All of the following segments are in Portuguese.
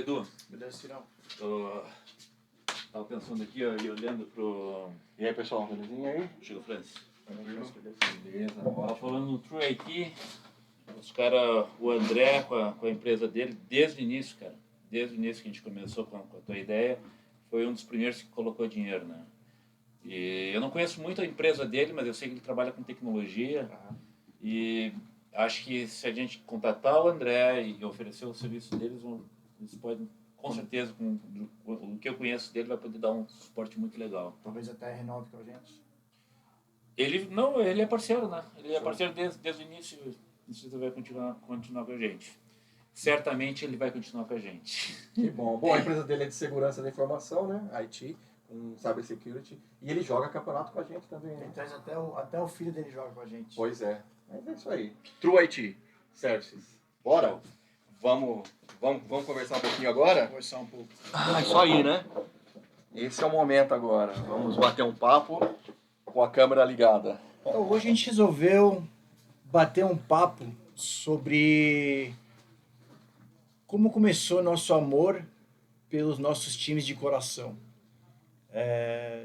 Edu, Beleza, Cirão? tava pensando aqui, ó, e olhando pro... E aí, pessoal, belezinha aí? Chico Francis. Beleza, Tava falando no True IT, os caras, o André com a empresa dele, desde o início, cara, desde o início que a gente começou com a tua ideia, foi um dos primeiros que colocou dinheiro, né? E eu não conheço muito a empresa dele, mas eu sei que ele trabalha com tecnologia. E acho que se a gente contatar o André e oferecer o serviço deles, eles podem, com certeza, com o que eu conheço dele, vai poder dar um suporte muito legal. Talvez até renove com a gente. Ele é parceiro, né? Ele é parceiro desde o início. Não sei se vai continuar com a gente. Certamente ele vai continuar com a gente. Que bom. Bom, a empresa dele é de segurança da informação, né? IT, com cybersecurity. E ele joga campeonato com a gente também, né? Ele traz até o filho dele joga com a gente. Pois é. Mas é isso aí. True IT Services. Bora? Vamos conversar um pouquinho agora? Conversar um pouco. Ah, isso aí, né? Esse é o momento agora. Vamos bater um papo com a câmera ligada. Então, hoje a gente resolveu bater um papo sobre como começou nosso amor pelos nossos times de coração.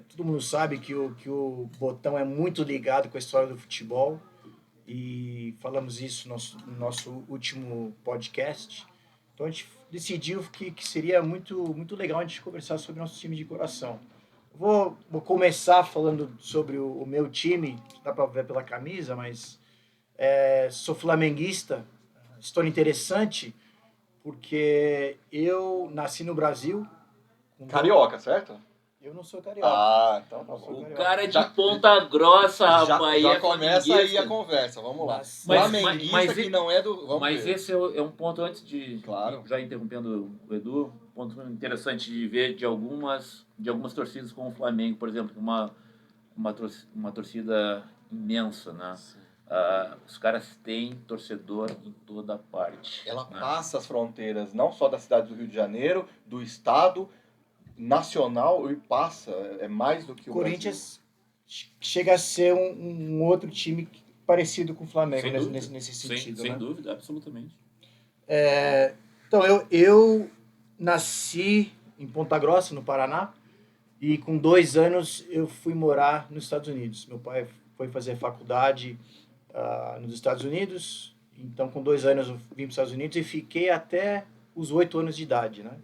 Todo mundo sabe que o Botão é muito ligado com a história do futebol e falamos isso no nosso último podcast. Então a gente decidiu que seria muito legal a gente conversar sobre nossos times de coração. Vou começar falando sobre o meu time, dá para ver pela camisa, mas sou flamenguista. História interessante, porque eu nasci no Brasil. Carioca, certo? Eu não sou carioca. Ah, então tá bom. O cara é de Ponta Grossa, rapaz. Já é começa aí a flamenguista. conversa, vamos lá. Mas- Flamenguista mas- que não é do... Vamos Mas ver. esse é um ponto, antes de, Claro. já interrompendo o Edu, um ponto interessante de ver de algumas torcidas como o Flamengo, por exemplo, uma torcida imensa, né? Os caras têm torcedor em toda parte. Ela né? passa as fronteiras, não só da cidade do Rio de Janeiro, do estado, nacional, e passa. É mais do que o Corinthians chega a ser um outro time parecido com o Flamengo Sem dúvida. nesse sentido. Sem né? dúvida, absolutamente. Então, eu nasci em Ponta Grossa, no Paraná, e com 2 anos eu fui morar nos Estados Unidos. Meu pai foi fazer faculdade nos Estados Unidos, então com 2 anos eu vim para os Estados Unidos e fiquei até os 8 anos de idade. Né?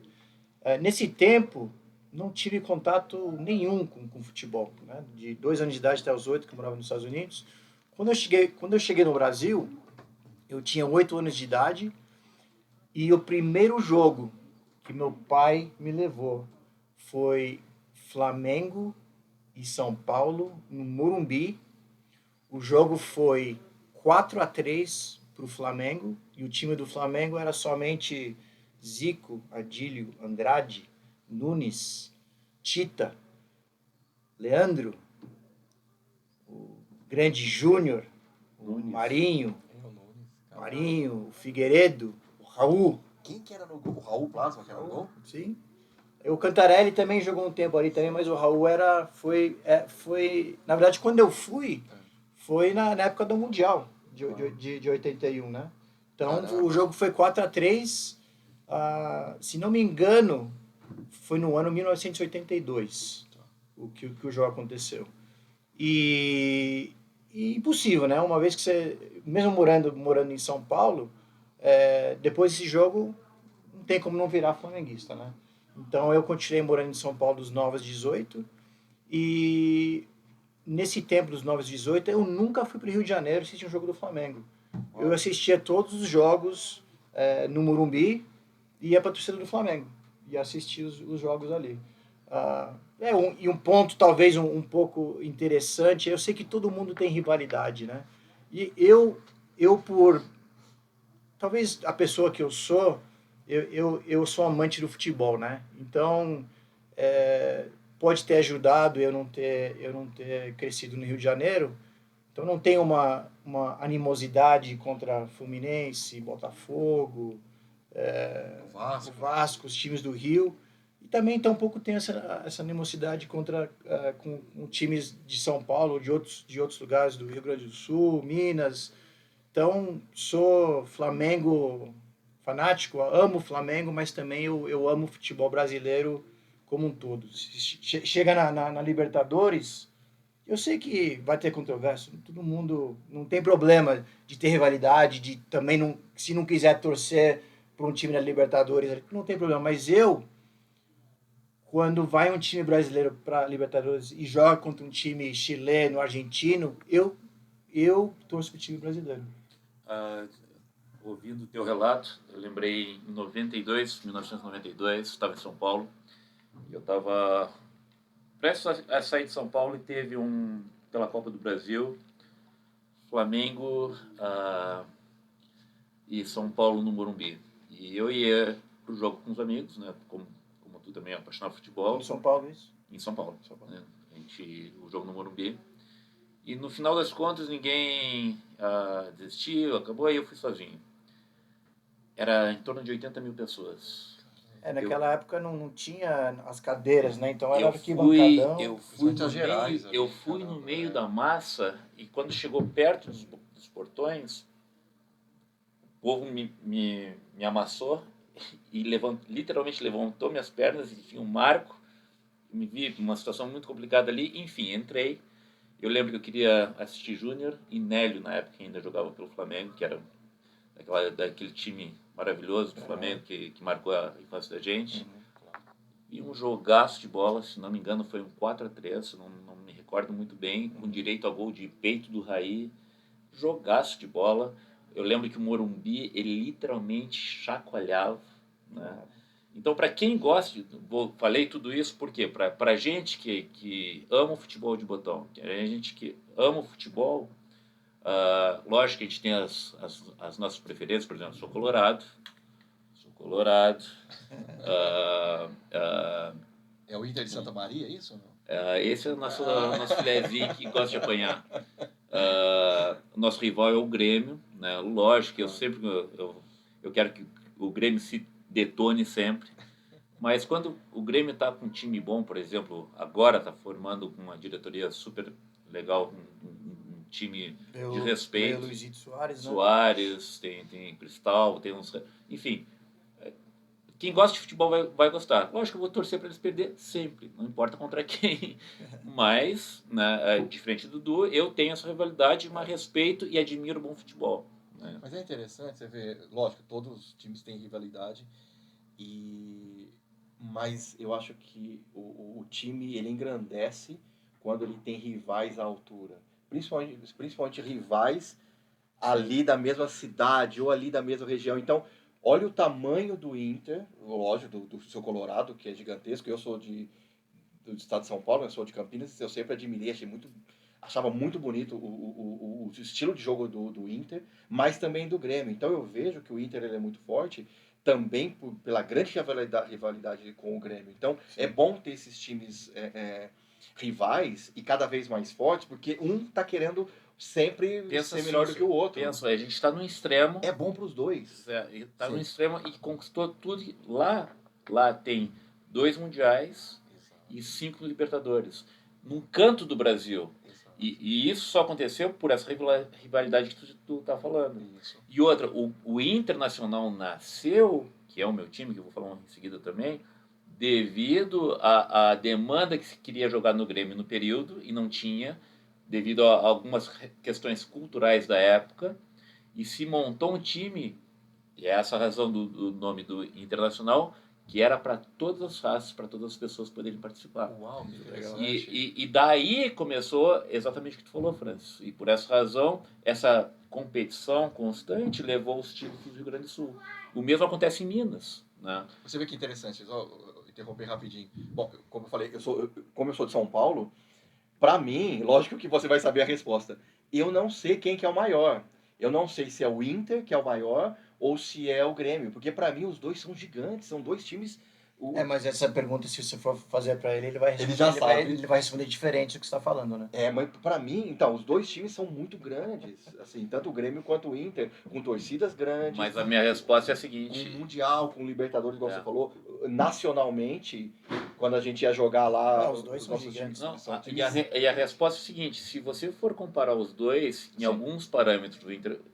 Nesse tempo, não tive contato nenhum com futebol. Né? De 2 anos de idade até os 8, que eu morava nos Estados Unidos. Quando eu cheguei no Brasil, eu tinha 8 anos de idade, e o primeiro jogo que meu pai me levou foi Flamengo e São Paulo, no Morumbi. O jogo foi 4-3 para o Flamengo, e o time do Flamengo era somente Zico, Adílio, Andrade, Nunes, Tita, Leandro, o grande Júnior, o Nunes. Marinho, o Figueiredo, o Raul. Quem que era no gol? O Raul Plasma que era no gol? Sim. O Cantarelli também jogou um tempo ali também, mas o Raul foi... Na verdade, quando eu fui, foi na época do Mundial, de 81, né? Então, Caraca. o jogo foi 4-3. Se não me engano, foi no ano 1982 que o jogo aconteceu. E impossível, né? Uma vez que você, mesmo morando em São Paulo, depois desse jogo, não tem como não virar flamenguista, né? Então eu continuei morando em São Paulo dos 9 aos 18, e nesse tempo dos 9 aos 18 eu nunca fui para o Rio de Janeiro assistir um jogo do Flamengo. Eu assistia todos os jogos no Morumbi e ia para a torcida do Flamengo e assistia os jogos ali. E um ponto talvez um pouco interessante, eu sei que todo mundo tem rivalidade, né? E eu por talvez a pessoa que eu sou, eu sou amante do futebol, né? Então pode ter ajudado eu não ter crescido no Rio de Janeiro. Então não tenho uma animosidade contra Fluminense, Botafogo, Vasco, os times do Rio. E também tampouco tenho essa animosidade com times de São Paulo, de outros lugares do Rio Grande do Sul, Minas. Então sou Flamengo fanático, eu amo o Flamengo, mas também eu amo o futebol brasileiro como um todo. Chega na Libertadores, eu sei que vai ter controvérsia, todo mundo não tem problema de ter rivalidade, de também não, se não quiser torcer para um time da Libertadores, não tem problema, mas quando vai um time brasileiro para Libertadores e joga contra um time chileno, argentino, eu torço para o time brasileiro. Ouvindo o teu relato, eu lembrei em 1992, estava em São Paulo. Eu estava prestes a sair de São Paulo e teve pela Copa do Brasil, Flamengo e São Paulo no Morumbi. E eu ia pro jogo com os amigos, né? Como tu também é apaixonado por futebol. Em São Paulo, isso? Em São Paulo. Né? O jogo no Morumbi. E no final das contas ninguém desistiu, acabou, aí eu fui sozinho. Era em torno de 80 mil pessoas. Naquela época não tinha as cadeiras, né? Então era arquibancadão. Eu fui no meio da massa e quando chegou perto dos portões, o povo me amassou e literalmente levantou minhas pernas e tinha um marco. Me vi numa situação muito complicada ali. Enfim, entrei. Eu lembro que eu queria assistir Júnior e Nélio, na época, que ainda jogava pelo Flamengo, que era daquele time maravilhoso do Flamengo que marcou a infância da gente. E um jogaço de bola, se não me engano, foi um 4-3, não me recordo muito bem, com direito a gol de peito do Raí. Jogaço de bola. Eu lembro que o Morumbi, ele literalmente chacoalhava, né? Então, para quem gosta, falei tudo isso porque para gente que ama o futebol de botão, a gente que ama o futebol, lógico que a gente tem as nossas preferências, por exemplo, sou colorado. É o Inter de Santa Maria, é isso ou não? Esse é o nosso filezinho que gosta de apanhar. Nosso rival é o Grêmio, né? Lógico que eu quero que o Grêmio se detone sempre, mas quando o Grêmio está com um time bom, por exemplo, agora está formando uma diretoria super legal, um time de respeito. Luizito Soares, né? Soares, tem Cristal, tem uns... Enfim, quem gosta de futebol vai gostar. Lógico que eu vou torcer para eles perder sempre, não importa contra quem. Mas, né, diferente do Dudu, eu tenho essa rivalidade, mas respeito e admiro o bom futebol. Né? Mas é interessante você ver, lógico, todos os times têm rivalidade, mas eu acho que o time ele engrandece quando ele tem rivais à altura. Principalmente rivais ali da mesma cidade ou ali da mesma região. Então, olha o tamanho do Inter, lógico, do seu Colorado, que é gigantesco. Eu sou do estado de São Paulo, eu sou de Campinas, eu sempre admirei, achava muito bonito o estilo de jogo do Inter, mas também do Grêmio. Então eu vejo que o Inter ele é muito forte também pela grande rivalidade com o Grêmio. Então é bom ter esses times rivais e cada vez mais fortes, porque um está querendo sempre ser melhor do que o outro. A gente está no extremo. É bom para os dois. Está no extremo e conquistou tudo. Lá tem 2 mundiais e 5 Libertadores. Num canto do Brasil. E isso só aconteceu por essa rivalidade que tu tá falando. Isso. E outra, o Internacional nasceu, que é o meu time, que eu vou falar em seguida também, devido à demanda que se queria jogar no Grêmio no período, e não tinha, devido a algumas questões culturais da época, e se montou um time, e é essa a razão do nome do Internacional, que era para todas as raças, para todas as pessoas poderem participar. Uau, que legal. E daí começou exatamente o que tu falou, Francis. E por essa razão, essa competição constante levou os times do Rio Grande do Sul. O mesmo acontece em Minas, né? Você vê que interessante, só interromper rapidinho. Bom, como eu falei, como eu sou de São Paulo, para mim, lógico que você vai saber a resposta. Eu não sei quem que é o maior. Eu não sei se é o Inter que é o maior ou se é o Grêmio, porque para mim os dois são gigantes, são dois times... Mas essa pergunta, se você for fazer para ele vai responder, ele já sabe. Ele vai responder diferente do que você está falando, né? Mas para mim, então, os dois times são muito grandes, assim, tanto o Grêmio quanto o Inter, com torcidas grandes. Mas a minha resposta é a seguinte... Com Mundial, com Libertadores, igual você falou, nacionalmente, quando a gente ia jogar lá... os dois são gigantes. E a resposta é a seguinte, se você for comparar os dois, em alguns parâmetros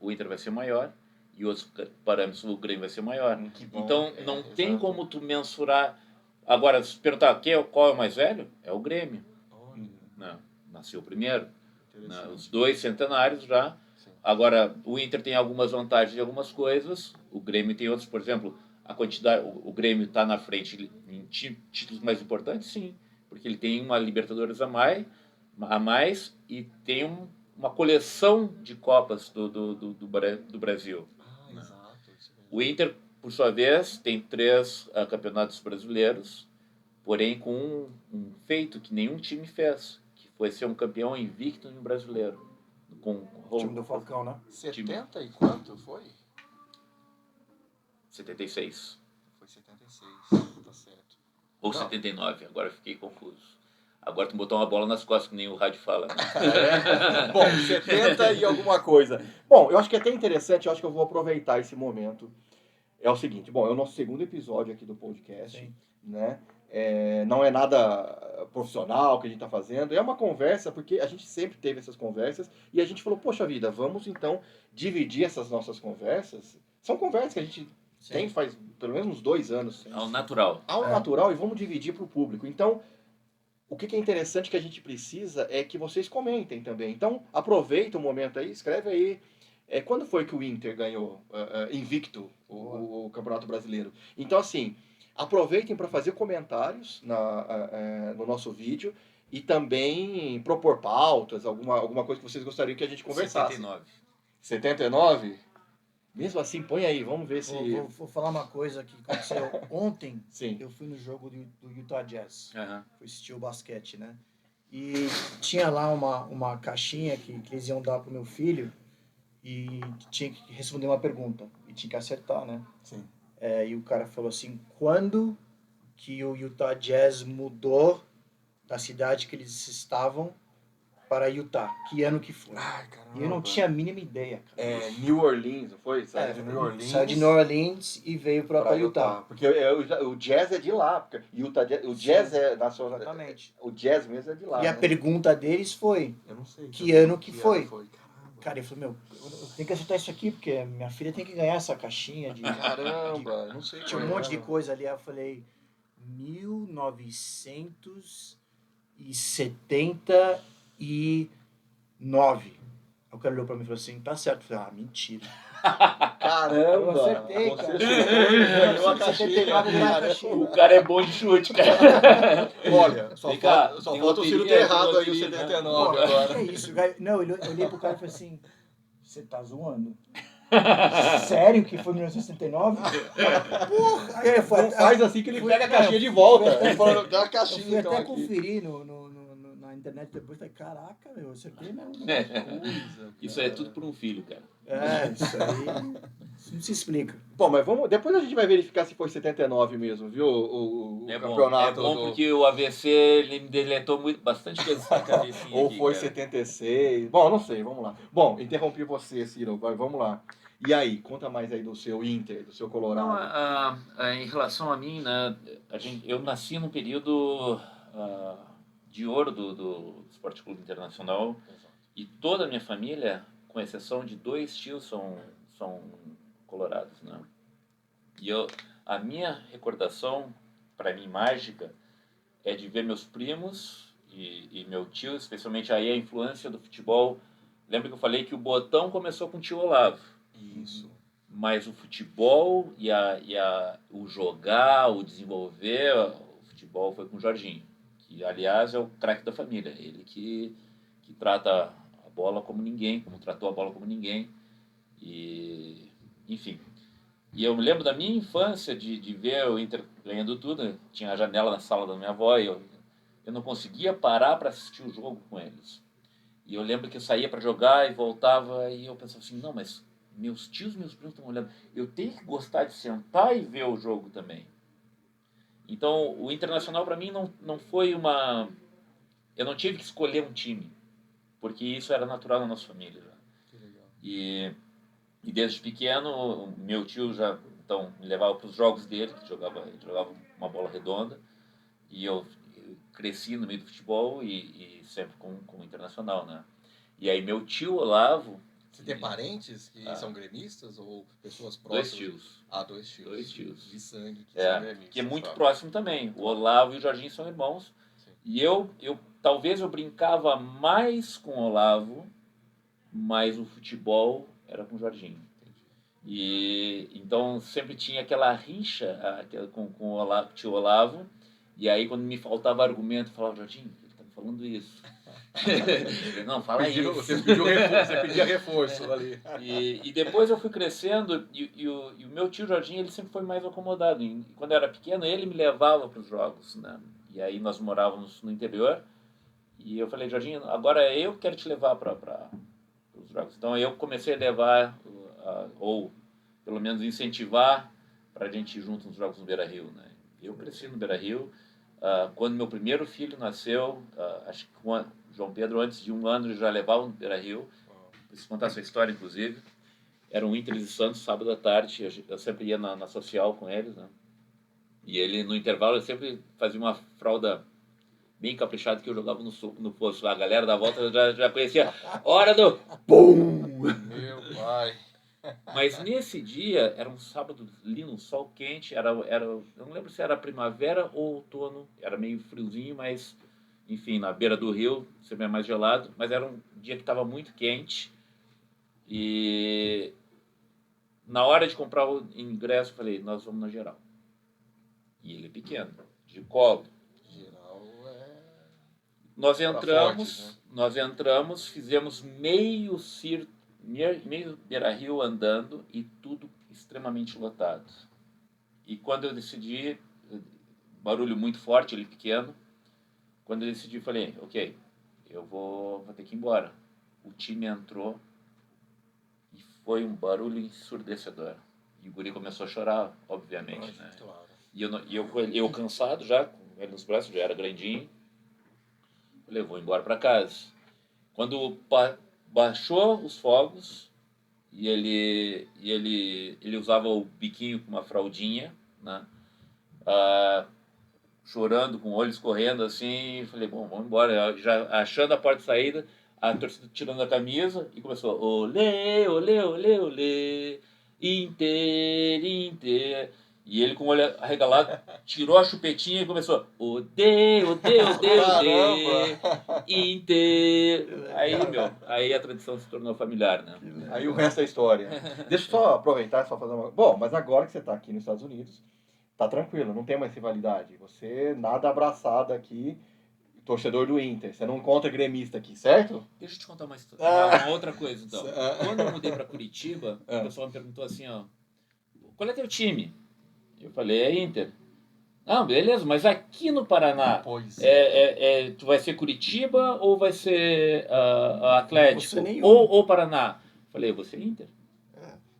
o Inter vai ser maior, e outros parâmetros o Grêmio vai ser maior. Que bom. Então, não tem exato. como tu mensurar. Agora, se perguntar qual é o mais velho, é o Grêmio. Olha, Né? Nasceu primeiro. Né? interessante. Os dois centenários já. Sim. Agora, o Inter tem algumas vantagens em algumas coisas, o Grêmio tem outras. Por exemplo, a quantidade, o Grêmio está na frente em títulos mais importantes, sim, porque ele tem uma Libertadores a mais e tem uma coleção de Copas do Brasil. Ah, Né? exato. Isso mesmo. O Inter, por sua vez, tem 3 campeonatos brasileiros, porém com um feito que nenhum time fez, que foi ser um campeão invicto em um brasileiro. O time do Falcão, né? 70 e quanto foi? 76. Foi 76, tá certo. Ou Não. 79, agora eu fiquei confuso. Agora tu botou uma bola nas costas, que nem o rádio fala. Né? Bom, 70 e alguma coisa. Bom, eu acho que é até interessante, eu acho que eu vou aproveitar esse momento. É o seguinte, bom, é o nosso segundo episódio aqui do podcast, Sim. né? Não é nada profissional que a gente está fazendo, é uma conversa, porque a gente sempre teve essas conversas, e a gente falou, poxa vida, vamos então dividir essas nossas conversas. São conversas que a gente tem faz pelo menos uns 2 anos. Ao natural. Ao natural, e vamos dividir para o público. Então, o que é interessante que a gente precisa é que vocês comentem também. Então, aproveita o momento aí, escreve aí. Quando foi que o Inter ganhou invicto o Campeonato Brasileiro? Então, assim, aproveitem para fazer comentários no nosso vídeo e também propor pautas, alguma coisa que vocês gostariam que a gente conversasse. 79. 79? Mesmo assim, põe aí, vamos ver se... Vou falar uma coisa que aconteceu ontem. Sim. Eu fui no jogo do Utah Jazz. Uhum. Fui assistir o basquete, né? E tinha lá uma caixinha que eles iam dar pro meu filho e tinha que responder uma pergunta. E tinha que acertar, né? Sim. E o cara falou assim, quando que o Utah Jazz mudou da cidade que eles estavam para Utah? Que ano que foi? Ai, caramba. E eu não tinha a mínima ideia, cara. New Orleans, não foi? Saiu de New Orleans. Saiu de New Orleans e veio para Utah. Porque o jazz é de lá. Porque o jazz é nacional. Exatamente. O jazz mesmo é de lá. E a né? pergunta deles foi, Eu não sei. que ano que foi? Caramba. Cara, eu falei, eu tenho que acertar isso aqui, porque minha filha tem que ganhar essa caixinha de... Caramba, eu não sei. Tinha um monte de coisa ali, aí eu falei, 1979. O cara olhou pra mim e falou assim, tá certo. Eu falei, mentira. Caramba! Eu acertei, Você cara. ganhou a caixinha. 79 ganhou a caixinha. O cara é bom de chute, cara. Olha, só Vem cá, falta tem o Ciro loteria, ter errado tem aí o loteria, né? 79 Pô, agora. que é isso? Não, eu olhei pro cara e falei assim, você tá zoando? Sério que foi 1979? Porra! Aí eu fui, Não faz assim que ele pega a caixinha de volta. Ele falou, dá a eu caixinha fui então até aqui. conferir na internet depois, falei, caraca, eu acertei mesmo. Isso é tudo por um filho, cara. Isso aí isso não se explica. Bom, mas depois a gente vai verificar se foi 79 mesmo, viu? O campeonato. É bom porque o AVC ele me deletou bastante coisa na cabecinha. Ou aqui, foi cara. 76. Bom, não sei, vamos lá. Bom, interrompi você, Ciro, vamos lá. E aí, conta mais aí do seu Inter, do seu Colorado. Não, em relação a mim, né, eu nasci num período de ouro do Esporte Clube Internacional. Exato. E toda a minha família, com exceção de 2 tios, são colorados, né? E a minha recordação, para mim, mágica, é de ver meus primos e meu tio, especialmente aí a influência do futebol. Lembra que eu falei que o botão começou com o tio Olavo. Isso. Mas o futebol o jogar, o desenvolver, o futebol foi com o Jorginho, que aliás é o craque da família, ele que trata a bola como ninguém, como tratou a bola como ninguém, e enfim. E eu me lembro da minha infância de ver o Inter ganhando tudo, tinha a janela na sala da minha avó e eu não conseguia parar para assistir o jogo com eles. E eu lembro que eu saía para jogar e voltava e eu pensava assim, não, mas meus tios, meus primos estão olhando, eu tenho que gostar de sentar e ver o jogo também. Então, o Internacional para mim não foi uma... Eu não tive que escolher um time, porque isso era natural na nossa família. Já. Que legal. E desde pequeno, meu tio já então, me levava para os jogos dele, que ele jogava uma bola redonda, e eu cresci no meio do futebol e sempre com o Internacional, né? E aí meu tio Olavo Você tem parentes que são gremistas ou pessoas Dois próximas? tios. Ah, dois tios. Dois tios. De sangue que são gremistas. Que é muito tá. próximo também. O Olavo e o Jorginho são irmãos. Sim. E talvez eu brincava mais com o Olavo, mas o futebol era com o Jorginho. E então sempre tinha aquela rixa com o Olavo, tio Olavo. E aí quando me faltava argumento, eu falava, Jorginho, ele está me falando isso. Não, fala isso. Você pedia reforço ali. E depois eu fui crescendo e o meu tio Jorginho, ele sempre foi mais acomodado. E quando eu era pequeno, ele me levava para os jogos, né? E aí nós morávamos no interior. E eu falei, Jorginho, agora eu quero te levar para os jogos. Então eu comecei a levar, ou pelo menos incentivar, para a gente ir junto nos jogos no Beira-Rio, né? Eu cresci no Beira-Rio. Quando meu primeiro filho nasceu, acho que com João Pedro, antes de 1 ano, ele já levava no Beira-Rio. Preciso contar essa história, inclusive. Era um Inter e Santos, sábado à tarde. Eu sempre ia na social com eles, né? E ele, no intervalo, eu sempre fazia uma fralda bem caprichada que eu jogava no posto lá. A galera da volta já conhecia. Hora do... Pum! Meu pai. Mas nesse dia, era um sábado lindo, um sol quente. Eu não lembro se era primavera ou outono. Era meio friozinho, mas... Enfim, na beira do rio, sempre é mais gelado. Mas era um dia que estava muito quente. E... Na hora de comprar o ingresso, eu falei, nós vamos na geral. E ele é pequeno, de colo. Geral Nós fortes, entramos, fizemos meio Beira-Rio andando e tudo extremamente lotado. E quando eu decidi, barulho muito forte, ele pequeno, quando eu decidi, falei, ok, eu vou ter que ir embora. O time entrou e foi um barulho ensurdecedor. E o guri começou a chorar, obviamente, né? Claro. E eu cansado já, com ele nos braços, já era grandinho. Falei, vou embora para casa. Quando baixou os fogos e ele usava o biquinho com uma fraldinha, né? Chorando, com o olho escorrendo assim, falei, bom, vamos embora. Já achando a porta de saída, a torcida tirando a camisa e começou, olê, olê, olê, olê, Inter, Inter. E ele com o olho arregalado, tirou a chupetinha e começou, odê, odê, odê, odê, Inter. Aí a tradição se tornou familiar, né? Aí o resto é história. Deixa eu só aproveitar e só fazer uma... Bom, mas agora que você está aqui nos Estados Unidos, tá tranquilo, não tem mais rivalidade. Você nada abraçado aqui, torcedor do Inter. Você não encontra gremista aqui, certo? Deixa eu te contar uma outra coisa, então. Quando eu mudei para Curitiba, o pessoal me perguntou assim, ó, qual é teu time? Eu falei, é Inter. Ah, beleza, mas aqui no Paraná, Pois tu vai ser Curitiba ou vai ser Atlético? Não vou ser nenhum. Ou Paraná? Eu falei, eu vou ser Inter.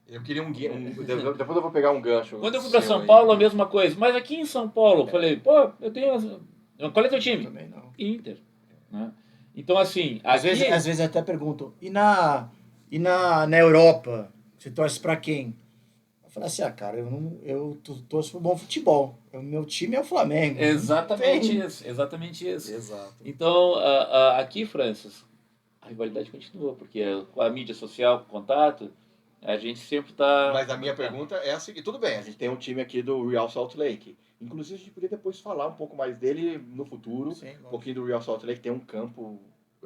Eu queria depois eu vou pegar um gancho. Quando eu fui para seu São aí. Paulo, a mesma coisa. Mas aqui em São Paulo, eu falei, pô, eu tenho... Qual é teu time? Também não. Inter. Né? Então, assim, Às vezes até perguntam, e na Europa, você torce pra quem? Eu falo assim, cara, eu torço pro bom futebol. O meu time é o Flamengo. Exatamente isso, exatamente isso. Exato. Então, aqui, Francis, a rivalidade continua, porque com a mídia social, com o contato, a gente sempre está... Mas a minha pergunta é a seguinte, tudo bem, a gente tem um time aqui do Real Salt Lake. Inclusive, a gente podia depois falar um pouco mais dele no futuro. Sim, Um pouquinho do Real Salt Lake. Tem um campo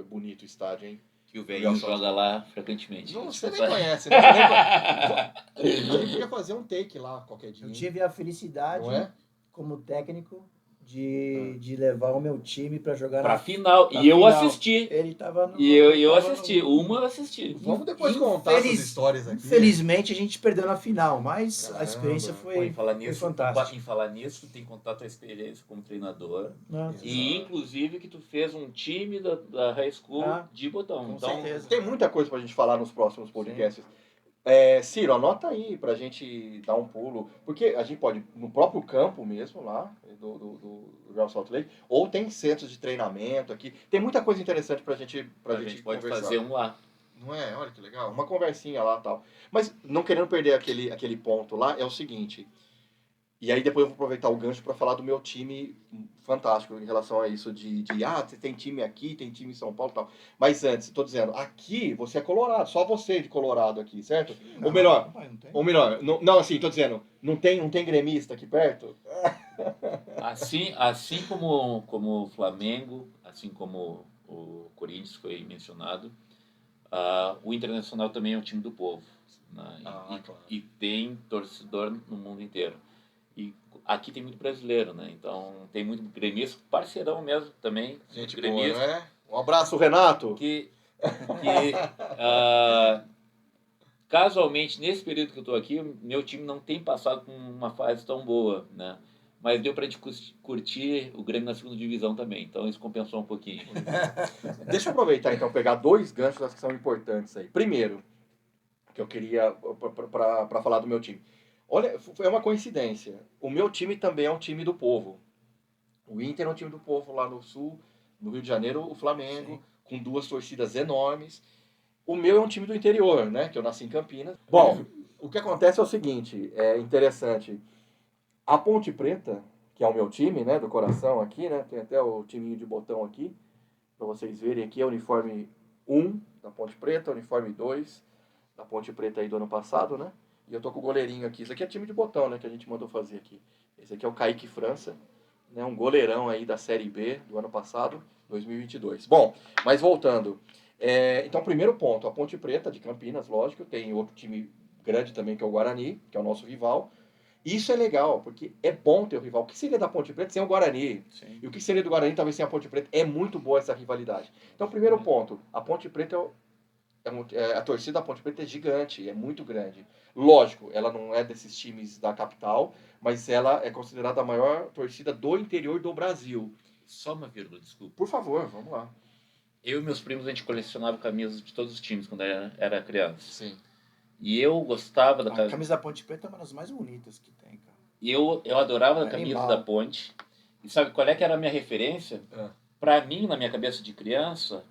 bonito, o estádio, hein? Que o velhinho joga lá frequentemente. Não, você nem conhece, né? A gente podia fazer um take lá qualquer dia. Eu tive a felicidade, Não é? como técnico, de levar o meu time para jogar Pra final. pra E eu final. assisti. Ele tava no... E eu ele tava assisti. no- Uma eu assisti. Vamos depois contar essas Infeliz- histórias aqui. Infelizmente, a gente perdeu na final, mas Caramba. a experiência Pô, foi em falar nisso, fantástica. em falar nisso, tem contato a experiência como treinador. Né? E inclusive que tu fez um time da High School de botão. com Então, certeza. Tem muita coisa pra gente falar nos próximos podcasts. Ciro, anota aí pra gente dar um pulo. Porque a gente pode, no próprio campo mesmo lá, do Real Salt Lake, ou tem centros de treinamento aqui. Tem muita coisa interessante pra gente a gente pode conversar. fazer um lá. Não é? Olha que legal. Uma conversinha lá e tal. Mas não querendo perder aquele ponto lá, é o seguinte. E aí depois eu vou aproveitar o gancho para falar do meu time fantástico em relação a isso você tem time aqui, tem time em São Paulo e tal. Mas antes, estou dizendo, aqui você é colorado, só você de Colorado aqui, certo? Não, ou melhor, rapaz, não tem. não, assim, estou dizendo, não tem gremista aqui perto? Assim como o Flamengo, assim como o Corinthians foi mencionado, o Internacional também é um time do povo, né? Claro. E tem torcedor no mundo inteiro. E aqui tem muito brasileiro, né? Então tem muito gremista, parceirão mesmo também, Gente muito boa, gremista, né? Um abraço, Renato. que casualmente, nesse período que eu estou aqui, meu time não tem passado por uma fase tão boa, né? Mas deu para a gente curtir o Grêmio na segunda divisão também, então isso compensou um pouquinho. Deixa eu aproveitar então, pegar dois ganchos que são importantes aí. Primeiro, que eu queria para falar do meu time. Olha, é uma coincidência. O meu time também é um time do povo. O Inter é um time do povo lá no Sul, no Rio de Janeiro, o Flamengo, Sim. com duas torcidas enormes. O meu é um time do interior, né? Que eu nasci em Campinas. Bom, o que acontece é o seguinte, é interessante. A Ponte Preta, que é o meu time, né? Do coração aqui, né? Tem até o timinho de botão aqui, para vocês verem aqui, é o uniforme 1 da Ponte Preta, uniforme 2 da Ponte Preta aí do ano passado, né? E eu tô com o goleirinho aqui. Isso aqui é time de botão, né? Que a gente mandou fazer aqui. Esse aqui é o Kaique França, né? Um goleirão aí da Série B do ano passado, 2022. Bom, mas voltando. Então, primeiro ponto, a Ponte Preta de Campinas, lógico, tem outro time grande também que é o Guarani, que é o nosso rival. Isso é legal, porque é bom ter o rival. O que seria da Ponte Preta sem o Guarani? Sim. E o que seria do Guarani talvez sem a Ponte Preta? É muito boa essa rivalidade. Então, primeiro ponto, a Ponte Preta a torcida da Ponte Preta é gigante, é muito grande. Lógico, ela não é desses times da capital, mas ela é considerada a maior torcida do interior do Brasil. Só uma vírgula, desculpa. Por favor, vamos lá. Eu e meus primos, a gente colecionava camisas de todos os times quando era criança. Sim. E eu gostava da A camisa da Ponte Preta é uma das mais bonitas que tem, cara. E eu adorava a É camisa animal. da Ponte. E sabe qual é que era a minha referência? Pra mim, na minha cabeça de criança,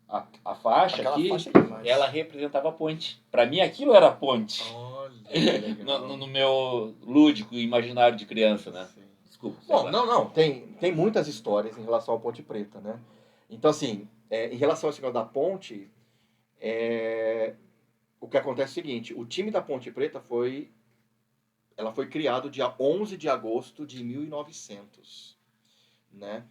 a faixa Aquela aqui, faixa é demais. ela representava a ponte. Pra mim, aquilo era a ponte. Olha, no meu lúdico imaginário de criança, né? Sim. Desculpa. sei Bom, lá. não, tem muitas histórias em relação à Ponte Preta, né? Então, assim, em relação ao negócio da ponte, o que acontece é o seguinte, o time da Ponte Preta foi criado dia 11 de agosto de 1900, né?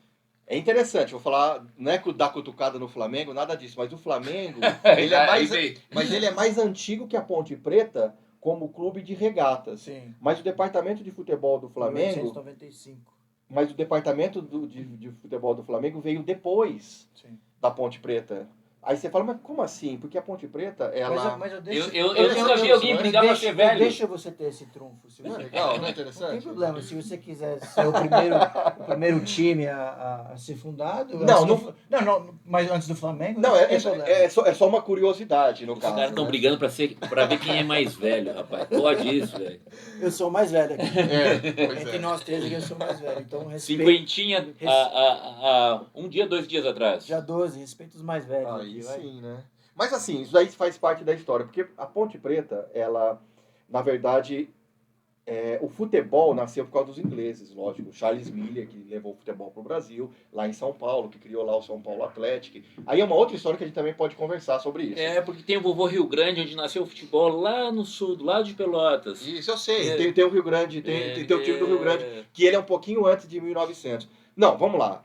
É interessante, vou falar, não é dar cutucada no Flamengo, nada disso, mas o Flamengo, ele é mais antigo que a Ponte Preta como clube de regatas. Sim. Mas o departamento de futebol do Flamengo, 1995. mas o departamento de futebol do Flamengo veio depois Sim. da Ponte Preta. Aí você fala, mas como assim? Porque a Ponte Preta, ela... Mas eu deixo... Eu nunca vi alguém brigar pra ser velho. Deixa você ter esse trunfo. Se Não é você legal, não é Não interessante? tem problema. Se você quiser ser o primeiro time a ser fundado... Não, mas antes do Flamengo... Não, tem problema. é só uma curiosidade, no Os caso. caras estão né? brigando pra ver quem é mais velho, rapaz. Pode isso, velho. Eu sou o mais velho aqui. Pois Entre nós três aqui, eu sou o mais velho. Então, respeito... Cinquentinha um dia, 2 dias atrás. Já 12, respeito os mais velhos Aí aqui, vai. sim, né? Mas assim, isso daí faz parte da história, porque a Ponte Preta, ela, na verdade, o futebol nasceu por causa dos ingleses, lógico. Charles Miller, que levou o futebol para o Brasil, lá em São Paulo, que criou lá o São Paulo Athletic. Aí é uma outra história que a gente também pode conversar sobre isso. Porque tem o vovô Rio Grande, onde nasceu o futebol, lá no sul, do lado de Pelotas. Isso eu sei, tem o Rio Grande, tem o time do Rio Grande, que ele é um pouquinho antes de 1900. Não, vamos lá.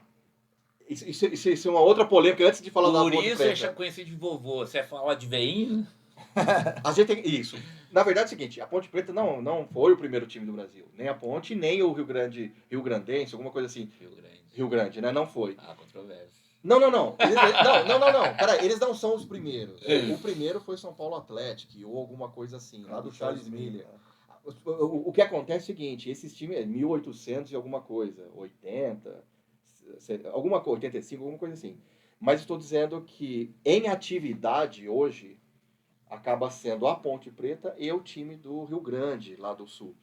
Isso é uma outra polêmica antes de falar da Por Ponte isso Preta. é conhecido de vovô. Você fala de veinho? A gente tem isso. Na verdade é o seguinte, a Ponte Preta não foi o primeiro time do Brasil. Nem a Ponte, nem o Rio Grandense, alguma coisa assim. Rio Grande, né? Não foi. Controvérsia. Não. Não. Peraí, eles não são os primeiros. O primeiro foi São Paulo Athletic, ou alguma coisa assim, lá do Charles Miller. O que acontece é o seguinte, esses times é 1800 e alguma coisa, 80, alguma coisa, 85, alguma coisa assim. Mas estou dizendo que em atividade hoje acaba sendo a Ponte Preta e o time do Rio Grande, lá do Sul.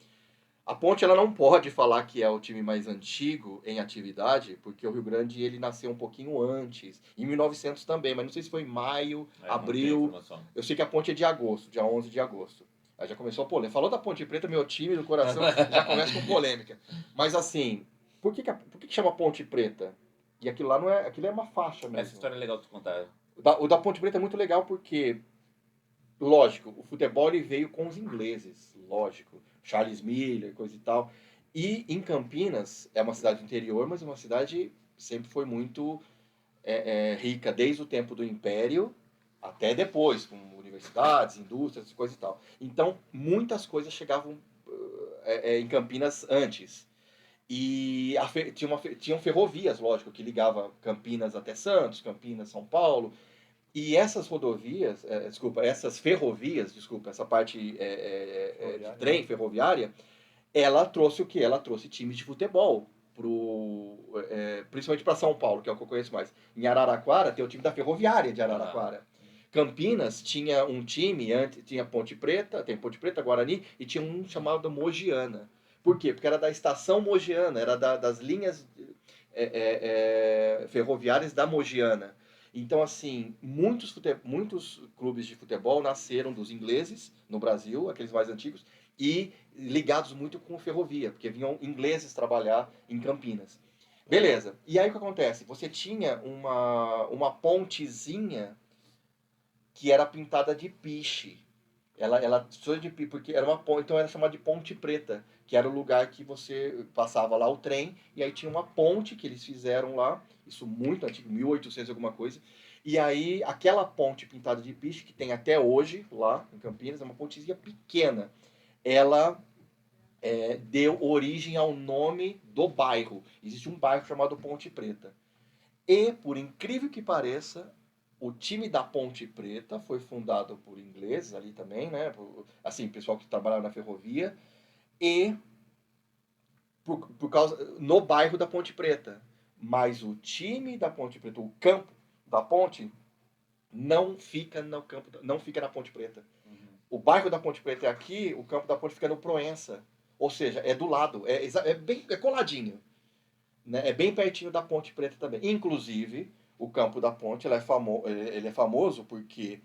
A Ponte ela não pode falar que é o time mais antigo em atividade, porque o Rio Grande ele nasceu um pouquinho antes, em 1900 também, mas não sei se foi em maio, abril. Eu sei que a Ponte é de agosto, dia 11 de agosto. Aí já começou a polêmica. Falou da Ponte Preta, meu time do coração, já começa com polêmica. Mas assim, por que chama Ponte Preta? E aquilo lá não é, aquilo é uma faixa mesmo. Essa história é legal de tu contar. O da Ponte Preta é muito legal porque, lógico, o futebol ele veio com os ingleses, lógico. Charles Miller, coisa e tal. E em Campinas, é uma cidade do interior, mas é uma cidade que sempre foi muito rica, desde o tempo do Império até depois, com universidades, indústrias, coisa e tal. Então, muitas coisas chegavam em Campinas antes. E tinham ferrovias, lógico, que ligava Campinas até Santos, Campinas, São Paulo. E essas rodovias, essas ferrovias, essa parte de trem ferroviária, ela trouxe o quê? Ela trouxe times de futebol, principalmente para São Paulo, que é o que eu conheço mais. Em Araraquara tem o time da Ferroviária de Araraquara. Campinas tinha um time, tinha Ponte Preta, tem Ponte Preta, Guarani, e tinha um chamado Mogiana. Por quê? Porque era da estação Mogiana, era das linhas ferroviárias da Mogiana. Então, assim, muitos clubes de futebol nasceram dos ingleses no Brasil, aqueles mais antigos, e ligados muito com ferrovia, porque vinham ingleses trabalhar em Campinas. Beleza. E aí o que acontece? Você tinha uma pontezinha que era pintada de piche. Ela de piche, porque era uma ponte, então era chamada de Ponte Preta, que era o lugar que você passava lá o trem, e aí tinha uma ponte que eles fizeram lá, isso muito antigo, 1800 alguma coisa, e aí aquela ponte pintada de piche, que tem até hoje lá em Campinas, é uma pontezinha pequena, ela deu origem ao nome do bairro. Existe um bairro chamado Ponte Preta. E, por incrível que pareça, o time da Ponte Preta foi fundado por ingleses ali também, né? Assim, pessoal que trabalhava na ferrovia. E por causa no bairro da Ponte Preta. Mas o time da Ponte Preta, o campo da Ponte, não fica no campo, não fica na Ponte Preta. O bairro da Ponte Preta é aqui, o campo da Ponte fica no Proença. Ou seja, é do lado, é coladinho. Né? É bem pertinho da Ponte Preta também. Inclusive, o campo da Ponte ele é famoso porque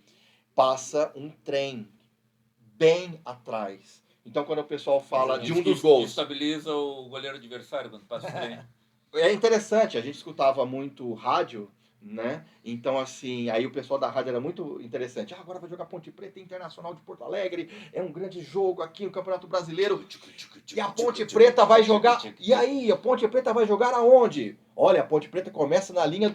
passa um trem bem atrás. Então, quando o pessoal fala de um dos gols... Estabiliza o goleiro adversário quando passa o trem. É interessante, a gente escutava muito rádio, né? Então, assim, aí o pessoal da rádio era muito interessante. Agora vai jogar Ponte Preta Internacional de Porto Alegre, é um grande jogo aqui no Campeonato Brasileiro. E a Ponte Preta vai jogar... E aí, a Ponte Preta vai jogar aonde? Olha, a Ponte Preta começa na linha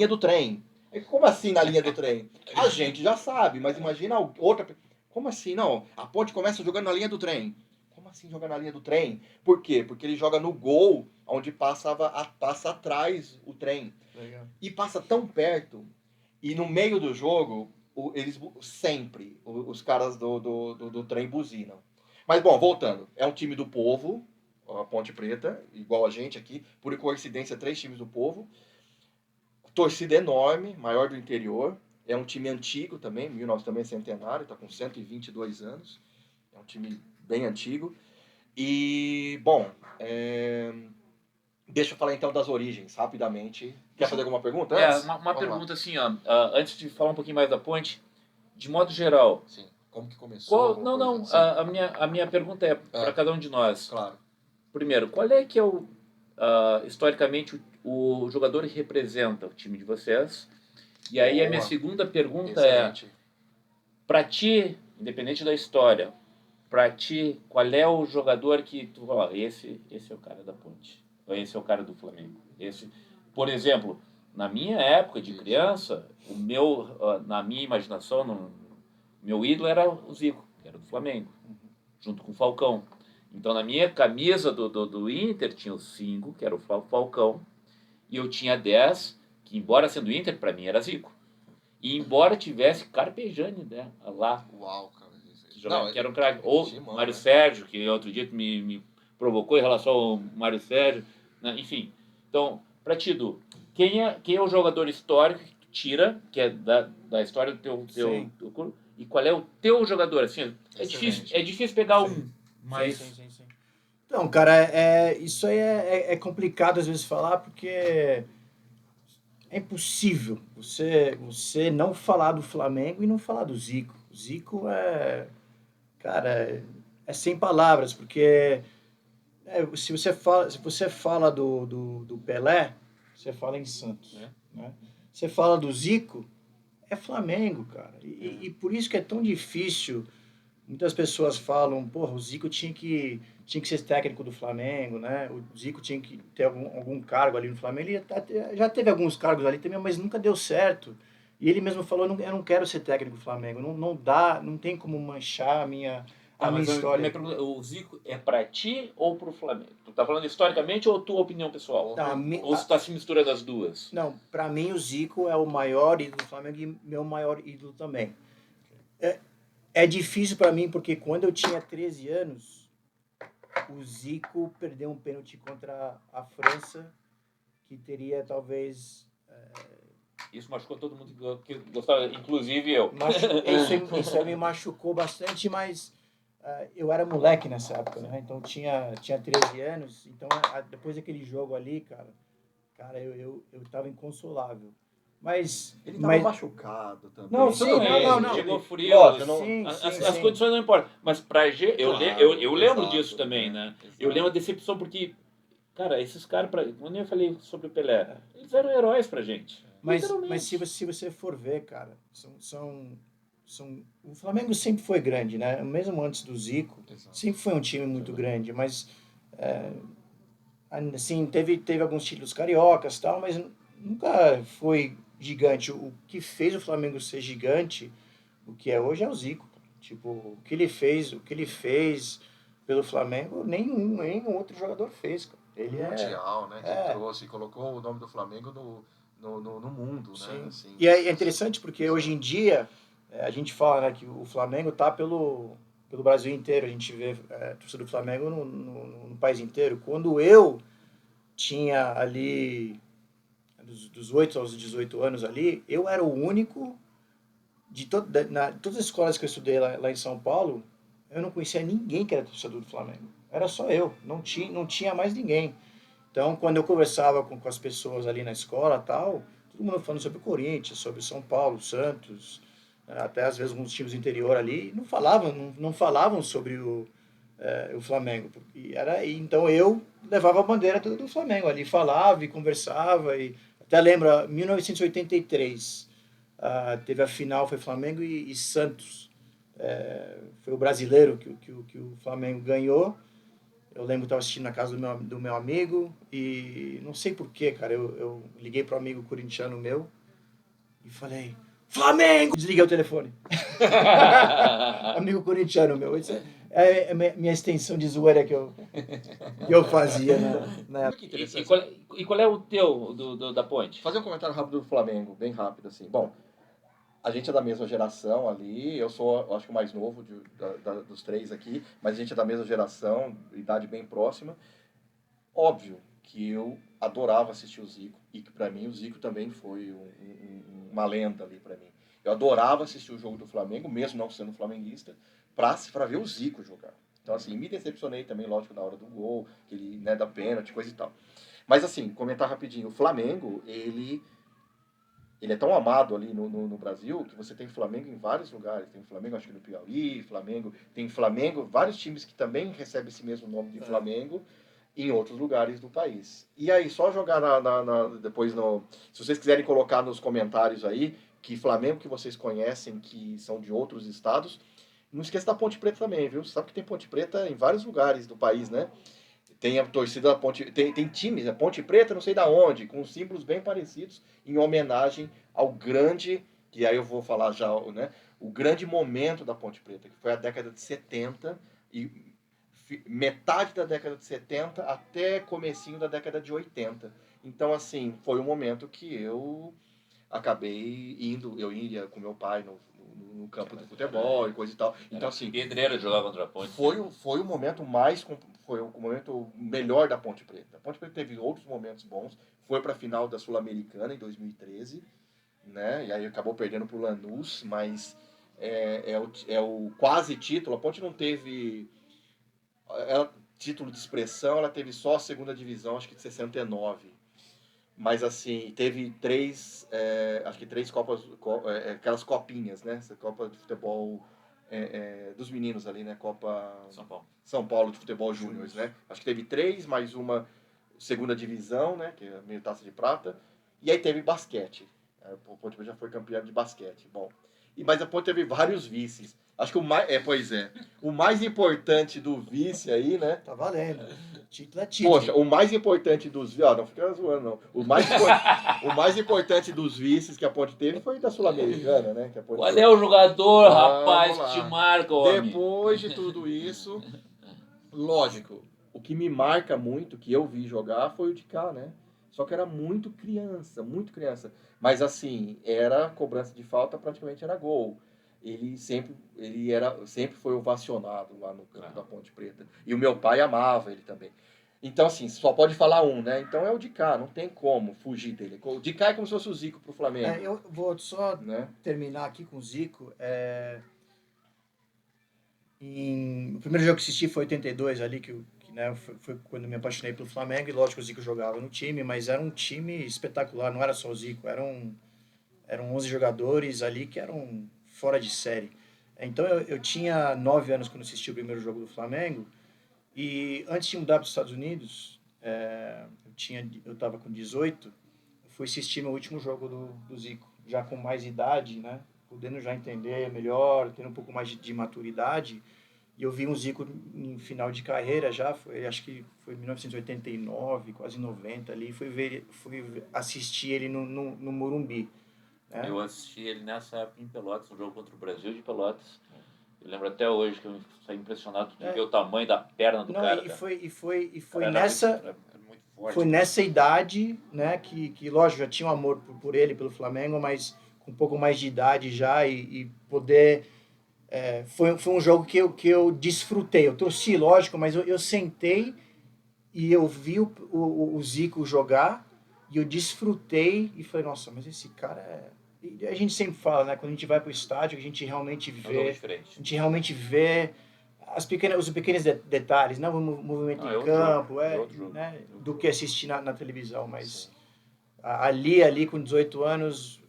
do trem. Como assim na linha do trem? A gente já sabe, mas imagina outra... Como assim? Não, a Ponte começa jogando na linha do trem. Como assim joga na linha do trem? Por quê? Porque ele joga no gol onde passa atrás o trem. Legal. E passa tão perto. E no meio do jogo, os caras do trem buzinam. Mas, bom, voltando. É um time do povo, a Ponte Preta, igual a gente aqui. Por coincidência, 3 times do povo. Torcida enorme, maior do interior. É um time antigo também, 1900 também é centenário, está com 122 anos. É um time bem antigo. E, bom, deixa eu falar então das origens, rapidamente. Quer fazer alguma pergunta antes? Uma pergunta assim, ó, antes de falar um pouquinho mais da ponte, de modo geral... Sim, como que começou? A minha pergunta é para cada um de nós. Claro. Primeiro, qual é que é historicamente o jogador que representa o time de vocês? E aí a minha segunda pergunta Excelente. para ti, independente da história, para ti, qual é o jogador que tu fala, esse é o cara da Ponte, ou esse é o cara do Flamengo? Por exemplo, na minha época de criança, na minha imaginação, meu ídolo era o Zico, que era do Flamengo, junto com o Falcão. Então, na minha camisa do Inter, tinha o 5, que era o Falcão, e eu tinha 10, que embora sendo Inter, para mim era Zico. E embora tivesse Carpegiani, né, lá. Uau, cara. Que era um craque. Ou Mário Sérgio, que outro dia me provocou em relação ao Mário Sérgio. Né? Enfim, então, para ti, Du, quem é o jogador histórico que tu tira, que é da história do teu clube, e qual é o teu jogador? Assim, é difícil pegar um... Mas... Sim. Então, cara, isso aí é complicado às vezes falar, porque é impossível você não falar do Flamengo e não falar do Zico. O Zico Cara, é sem palavras, porque se você fala do Pelé, você fala em Santos, né? Você fala do Zico, é Flamengo, cara. E por isso que é tão difícil. Muitas pessoas falam, porra, o Zico tinha que ser técnico do Flamengo, né? O Zico tinha que ter algum cargo ali no Flamengo. Ele já teve alguns cargos ali também, mas nunca deu certo. E ele mesmo falou, eu não quero ser técnico do Flamengo. Não dá, não tem como manchar a minha Mas a história. minha pergunta, o Zico é pra ti ou pro Flamengo? Tu tá falando historicamente ou tua opinião pessoal? Não, Ou você tá se misturando as duas? não, pra mim o Zico é o maior ídolo do Flamengo e meu maior ídolo também. É difícil pra mim porque quando eu tinha 13 anos, o Zico perdeu um pênalti contra a França, que teria talvez. Isso machucou todo mundo que gostava, inclusive eu. Isso aí me machucou bastante, mas eu era moleque nessa época, né? Então tinha 13 anos, então depois daquele jogo ali, cara, eu tava inconsolável. Mas. Ele tava machucado também. Não, sim, Tudo bem, não. Chegou frio. Lógico, não... Sim, As condições não importam. Mas pra G, eu lembro disso também, né? Eu lembro a decepção porque, cara, esses caras, quando eu falei sobre o Pelé, eles eram heróis pra gente. Mas se você for ver, cara, o Flamengo sempre foi grande, né? Mesmo antes do Zico, sempre foi um time muito grande, mas assim, teve alguns títulos cariocas e tal, mas nunca foi gigante. O que fez o Flamengo ser gigante, o que é hoje é o Zico. Tipo, o que ele fez pelo Flamengo, nenhum outro jogador fez, cara. Ele mundial, né? Que trouxe, colocou o nome do Flamengo no mundo, sim. né? Assim, E é interessante porque hoje em dia a gente fala, né, que o Flamengo tá pelo Brasil inteiro. A gente vê a torcida do Flamengo no país inteiro. Quando eu tinha ali dos 8 aos 18 anos ali, eu era o único de todas as escolas que eu estudei lá em São Paulo, eu não conhecia ninguém que era torcedor do Flamengo. Era só eu, não tinha mais ninguém. Então, quando eu conversava com as pessoas ali na escola tal, todo mundo falando sobre o Corinthians, sobre São Paulo, Santos, até às vezes alguns times do interior ali, não falavam sobre o Flamengo. Então eu levava a bandeira do Flamengo ali, falava e conversava. Até lembro, 1983, teve a final, foi Flamengo e Santos. Foi o brasileiro que o Flamengo ganhou. Eu lembro que estava assistindo na casa do meu amigo e não sei porquê, cara, eu liguei para um amigo corintiano meu e falei, Flamengo! Desliguei o telefone. Amigo corintiano meu. Isso é a minha extensão de zoeira que eu fazia na época. E qual é o teu da Ponte? fazer um comentário rápido do Flamengo, bem rápido, assim. Bom, a gente é da mesma geração ali, eu acho que o mais novo dos três aqui, mas a gente é da mesma geração, idade bem próxima. Óbvio que eu adorava assistir o Zico, e que pra mim o Zico também foi uma lenda ali pra mim. Eu adorava assistir o jogo do Flamengo, mesmo não sendo flamenguista, pra ver o Zico jogar. Então, assim, me decepcionei também, lógico, na hora do gol, que ele, né, da pênalti, coisa e tal. Mas, assim, comentar rapidinho, o Flamengo, ele é tão amado ali no Brasil que você tem Flamengo em vários lugares. Tem Flamengo, acho que no Piauí, tem Flamengo, vários times que também recebem esse mesmo nome de Flamengo em outros lugares do país. E aí, só jogar depois se vocês quiserem colocar nos comentários aí que Flamengo que vocês conhecem, que são de outros estados, não esqueça da Ponte Preta também, viu? Você sabe que tem Ponte Preta em vários lugares do país, né? Tem a torcida da Ponte... Tem times, a Ponte Preta, não sei da onde, com símbolos bem parecidos, em homenagem ao grande, que aí eu vou falar já, né? O grande momento da Ponte Preta, que foi a década de 70, e metade da década de 70 até comecinho da década de 80. Então, assim, foi um momento que eu acabei eu ia com meu pai no campo de futebol e coisa e tal. Então, assim, Pedreira de jogar contra a Ponte. foi o momento foi o momento melhor da Ponte Preta. A Ponte Preta teve outros momentos bons. Foi para a final da Sul-Americana em 2013, né? E aí acabou perdendo para o Lanús, mas é o quase título. A Ponte não teve título de expressão, ela teve só a segunda divisão, acho que de 69. Mas assim, teve acho que três copas, aquelas copinhas, né? Essa Copa de Futebol dos meninos ali, né? Copa São Paulo. São Paulo de Futebol Júnior, né? Acho que teve 3, mais uma segunda divisão, né? Que é a meio taça de prata. E aí teve basquete. O Ponte Preta já foi campeão de basquete. Bom. Mas a Ponte teve vários vices. Acho que o mais. O mais importante do vice aí, né? Tá valendo. Título é título. Poxa, o mais importante dos. Não fica zoando, não. O mais importante dos vices que a Ponte teve foi da Sul-Americana, né? Que a Ponte Qual é o jogador, Vamos rapaz, lá. que te marca, homem? Depois de tudo isso, lógico, o que me marca muito, que eu vi jogar, foi o de cá, né? Só que era muito criança, muito criança. Mas assim, era cobrança de falta, praticamente era gol. Sempre foi ovacionado lá no campo da Ponte Preta. E o meu pai amava ele também. Então, assim, só pode falar um, né? Então é o de cá, não tem como fugir dele. O de cá é como se fosse o Zico pro Flamengo. Eu vou só Né? terminar aqui com o Zico. O primeiro jogo que assisti foi 82 ali, né, foi quando me apaixonei pelo Flamengo, e lógico o Zico jogava no time, mas era um time espetacular, não era só o Zico, eram 11 jogadores ali que eram fora de série. Então eu tinha 9 anos quando assisti o primeiro jogo do Flamengo, e antes de mudar para os Estados Unidos, eu estava com 18, fui assistir meu último jogo do Zico, já com mais idade, né, podendo já entender melhor, tendo um pouco mais de maturidade. E eu vi um Zico em final de carreira já, acho que foi em 1989, quase 90 ali, fui assistir ele no Morumbi. Né? Eu assisti ele nessa época em Pelotas, um jogo contra o Brasil de Pelotas. Eu lembro até hoje que eu saí impressionado de ver o tamanho da perna do cara. E foi Cara, nessa... muito forte. Foi nessa idade, né, que lógico, já tinha um amor por ele, pelo Flamengo, mas com um pouco mais de idade já e poder... Foi um jogo que eu desfrutei. Eu torci, lógico, mas eu sentei e eu vi o Zico jogar e eu desfrutei e falei, nossa, mas esse cara é... E a gente sempre fala, né, quando a gente vai para o estádio, que a gente realmente vê... A gente realmente vê os pequenos detalhes, não o movimento em campo, né, do que assistir na televisão, mas ali com 18 anos,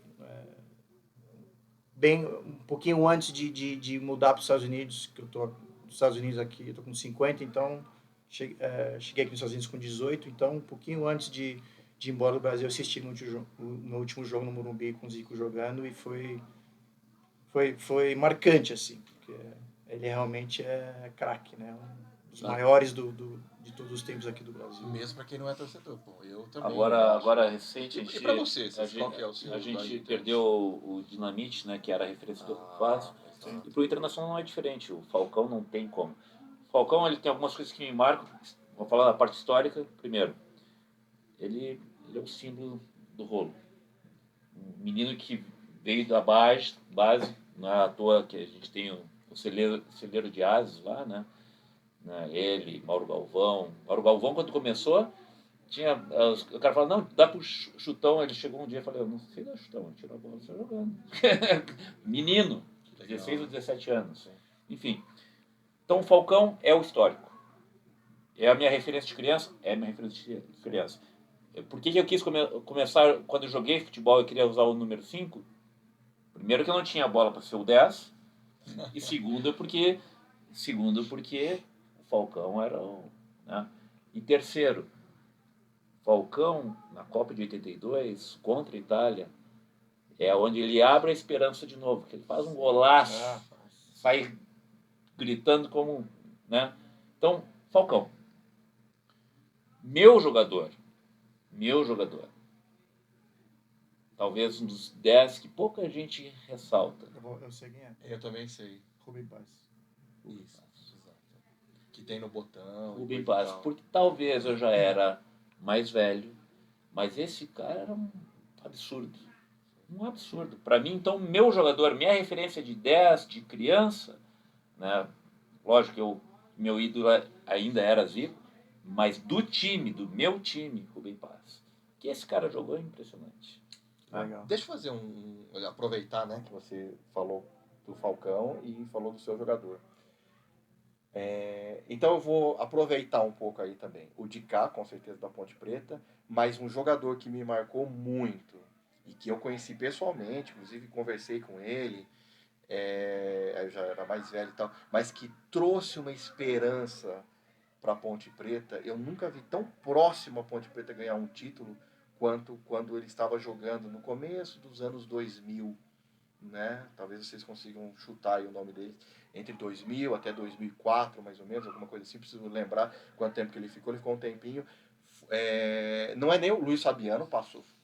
bem um pouquinho antes de mudar para os Estados Unidos, que eu tô nos Estados Unidos aqui, eu tô com 50, então cheguei aqui nos Estados Unidos com 18, então um pouquinho antes de ir embora do Brasil, eu assisti o meu último jogo no Morumbi com o Zico jogando e foi marcante, assim, porque ele realmente é craque, né? Um dos maiores de todos os tempos aqui do Brasil. Mesmo para quem não é torcedor. Pô, eu também. Agora recente, E para você, qual que é o seu? A gente perdeu o Dinamite, né, que era a referência do Vasco. E pro Internacional não é diferente. O Falcão não tem como. O Falcão, ele tem algumas coisas que me marcam. Vou falar da parte histórica. Primeiro, ele é o símbolo do rolo. Um menino que veio da base, não é à toa que a gente tem o celeiro de ases lá, né? Ele, Mauro Galvão. Mauro Galvão, quando começou, o cara falava, não, dá pro chutão. Ele chegou um dia e falou, eu não sei dar chutão, eu tiro a bola, você jogando. Menino, 16 ou 17 anos. Enfim. Então o Falcão é o histórico. É a minha referência de criança? É a minha referência de criança. Por que eu quis começar, quando eu joguei futebol, eu queria usar o número 5? Primeiro que eu não tinha bola para ser o 10. E segundo porque o Falcão era o... Né? E terceiro, Falcão, na Copa de 82, contra a Itália, é onde ele abre a esperança de novo, que ele faz um golaço, sai gritando como... Né? Então, Falcão. Meu jogador, talvez um dos 10 que pouca gente ressalta. Eu sei quem é. Eu também sei. Rubem Paz. Isso, exato. Que tem no botão. Rubem Paz, porque talvez eu já era mais velho, mas esse cara era um absurdo. Um absurdo. Para mim, então, meu jogador, minha referência de 10, de criança, né? Lógico que meu ídolo ainda era Zico, mas do meu time, Rubem Paz. Que esse cara jogou é impressionante. Legal. Deixa eu fazer aproveitar, né, que você falou do Falcão e falou do seu jogador. Então eu vou aproveitar um pouco aí também. O de cá, com certeza, da Ponte Preta, mas um jogador que me marcou muito e que eu conheci pessoalmente, inclusive conversei com ele, aí eu já era mais velho e tal, mas que trouxe uma esperança para a Ponte Preta. Eu nunca vi tão próximo a Ponte Preta ganhar um título quanto quando ele estava jogando no começo dos anos 2000, né? Talvez vocês consigam chutar aí o nome dele, entre 2000 até 2004, mais ou menos, alguma coisa assim, preciso lembrar quanto tempo que ele ficou um tempinho. Não é nem o Luiz Fabiano,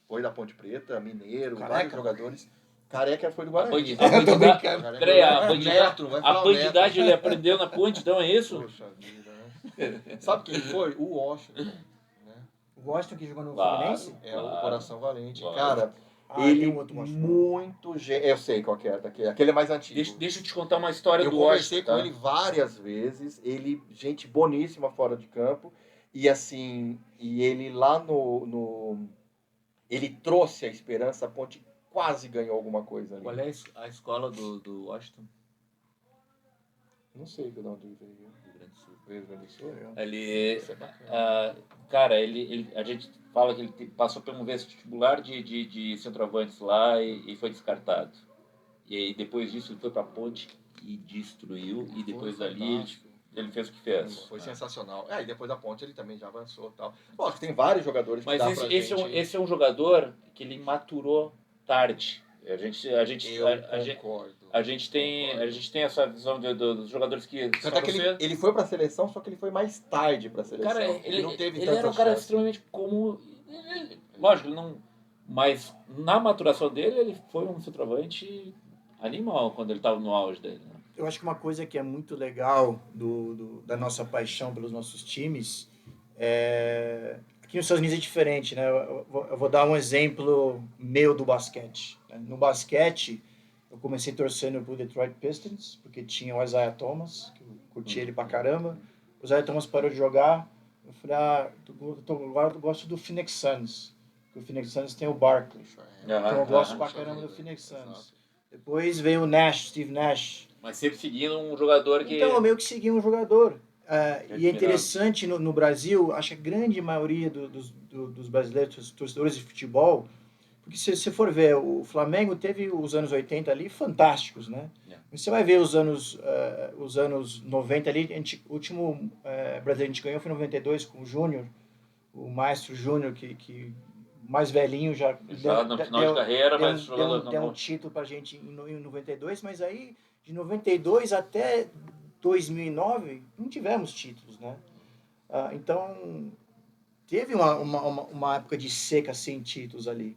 foi da Ponte Preta, Mineiro, Careca. vários jogadores. Careca foi do A Guarani. tô brincando. Careca Peraí, a foi do- bandidagem, Neto, vai a falar o bandidagem Neto. ele aprendeu na ponte, então é isso? Poxa vida, né? Sabe quem foi? O Washington. Né? O Washington que jogou no Claro. Fluminense? É Claro. o Coração Valente. Claro. Cara, Ah, ele tem um outro Washington. muito... Eu sei qual que é, aquele é mais antigo. Deixa eu te contar uma história Eu do conversei Washington. com Tá? ele várias vezes, ele, gente boníssima fora de campo, e assim, e ele lá ele trouxe a esperança, a Ponte quase ganhou alguma coisa ali. Qual é a escola do Washington? Não sei de onde ele veio. Rio Grande do Sul. Rio Grande do Sul? Ele, Isso é bacana. cara, a gente fala que ele passou por um vestibular de centroavantes lá e foi descartado. E aí, depois disso ele foi pra Ponte e destruiu. E depois Foi dali fantástico. ele fez o que fez. Foi sensacional. E depois da Ponte ele também já avançou e tal. Lógico, tem vários jogadores que Mas dá esse, pra esse, gente... esse é um jogador que ele maturou tarde. A gente concordo. a gente tem essa visão dos jogadores que Até que ele foi pra seleção, só que ele foi mais tarde pra seleção. Cara, ele não teve ele tanta era um cara chance. extremamente comum. Lógico, ele não. Mas na maturação dele, ele foi um centroavante animal quando ele estava no auge dele. Né? Eu acho que uma coisa que é muito legal da nossa paixão pelos nossos times aqui nos Estados Unidos é diferente, né? Eu vou dar um exemplo meu do basquete. Né? No basquete, eu comecei torcendo pro Detroit Pistons, porque tinha o Isaiah Thomas, que eu curti ele pra caramba. O Isaiah Thomas parou de jogar. Eu falei, agora eu gosto do Phoenix Suns, porque o Phoenix Suns tem o Barkley. Então eu gosto pra caramba do Phoenix Suns. Depois veio o Nash, Steve Nash. Mas sempre seguindo um jogador que. Então, eu meio que segui um jogador. E é admirável. interessante, no Brasil, acho que a grande maioria dos brasileiros, torcedores de futebol, porque se você for ver, o Flamengo teve os anos 80 ali fantásticos, né? Mas você vai ver os anos 90 ali, o último brasileiro que a gente ganhou foi em 92 com o Júnior, o Maestro Júnior, que mais velhinho já no final de carreira, mas deu um título pra gente em 92, mas aí de 92 até 2009 não tivemos títulos, né? Então teve uma época de seca sem títulos ali.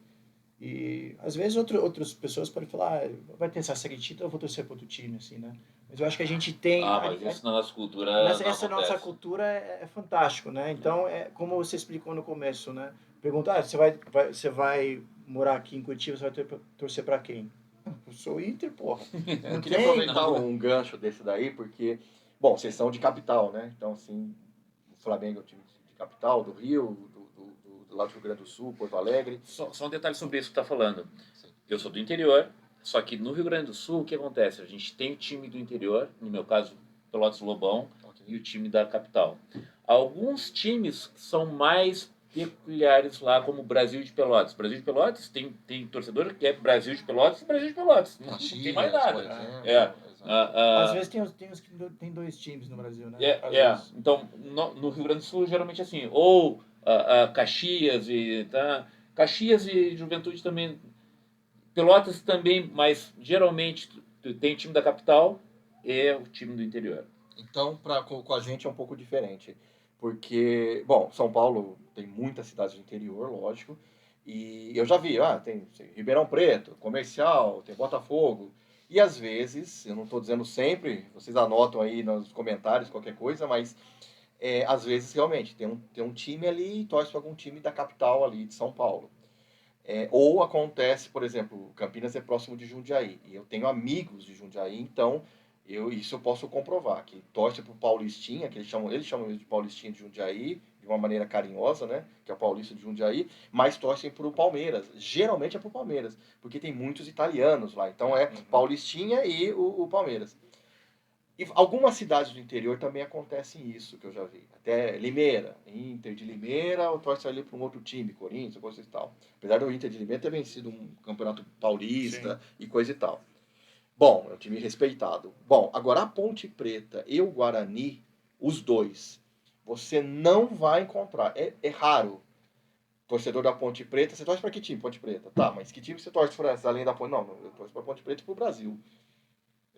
E às vezes outras pessoas podem falar, vai ter essa série de títulos, eu vou torcer para outro time, assim, né? Mas eu acho que a gente tem... mas isso na nossa cultura. Essa nossa cultura é fantástico, né? Então, como você explicou no começo, né? Perguntar, você vai morar aqui em Curitiba, você vai torcer para quem? Eu sou Inter, porra. Eu queria aproveitar um gancho desse daí, porque, bom, vocês são de capital, né? Então, assim, o Flamengo é um time de capital, do Rio, do lado do Rio Grande do Sul, Porto Alegre. Só um detalhe sobre isso que tu tá falando. Eu sou do interior, só que no Rio Grande do Sul, o que acontece? A gente tem o time do interior, no meu caso, Pelotas Lobão, e o time da capital. Alguns times são mais peculiares lá, como o Brasil de Pelotas. Brasil de Pelotas tem torcedor que é Brasil de Pelotas e Brasil de Pelotas. Não tem mais nada. Às vezes tem uns que tem dois times no Brasil, né? Então, no Rio Grande do Sul, geralmente assim, ou Caxias e Juventude também. Pelotas também, mas geralmente tem o time da capital e o time do interior. Então, com a gente é um pouco diferente. Porque, bom, São Paulo tem muitas cidades do interior, lógico. E eu já vi, tem Ribeirão Preto, Comercial, tem Botafogo. E às vezes, eu não estou dizendo sempre, vocês anotam aí nos comentários qualquer coisa, mas às vezes realmente tem um time ali e torce para algum time da capital ali de São Paulo. Ou acontece, por exemplo, Campinas é próximo de Jundiaí, e eu tenho amigos de Jundiaí, então isso eu posso comprovar, que torce para o Paulistinha, que eles chamam mesmo de Paulistinha de Jundiaí, de uma maneira carinhosa, né, que é o Paulista de Jundiaí, mas torcem para o Palmeiras, geralmente é para o Palmeiras, porque tem muitos italianos lá, então é Paulistinha e o Palmeiras. E algumas cidades do interior também acontecem isso, que eu já vi. Até Limeira, Inter de Limeira, ou torce ali para um outro time, Corinthians, coisa e tal. Apesar do Inter de Limeira ter vencido um campeonato paulista e coisa e tal. Bom, é um time respeitado. Bom, agora a Ponte Preta e o Guarani, os dois, você não vai encontrar. É raro. Torcedor da Ponte Preta, você torce para que time, Ponte Preta? Tá, mas que time você torce para além da Ponte? Não, eu torço para Ponte Preta e pro Brasil.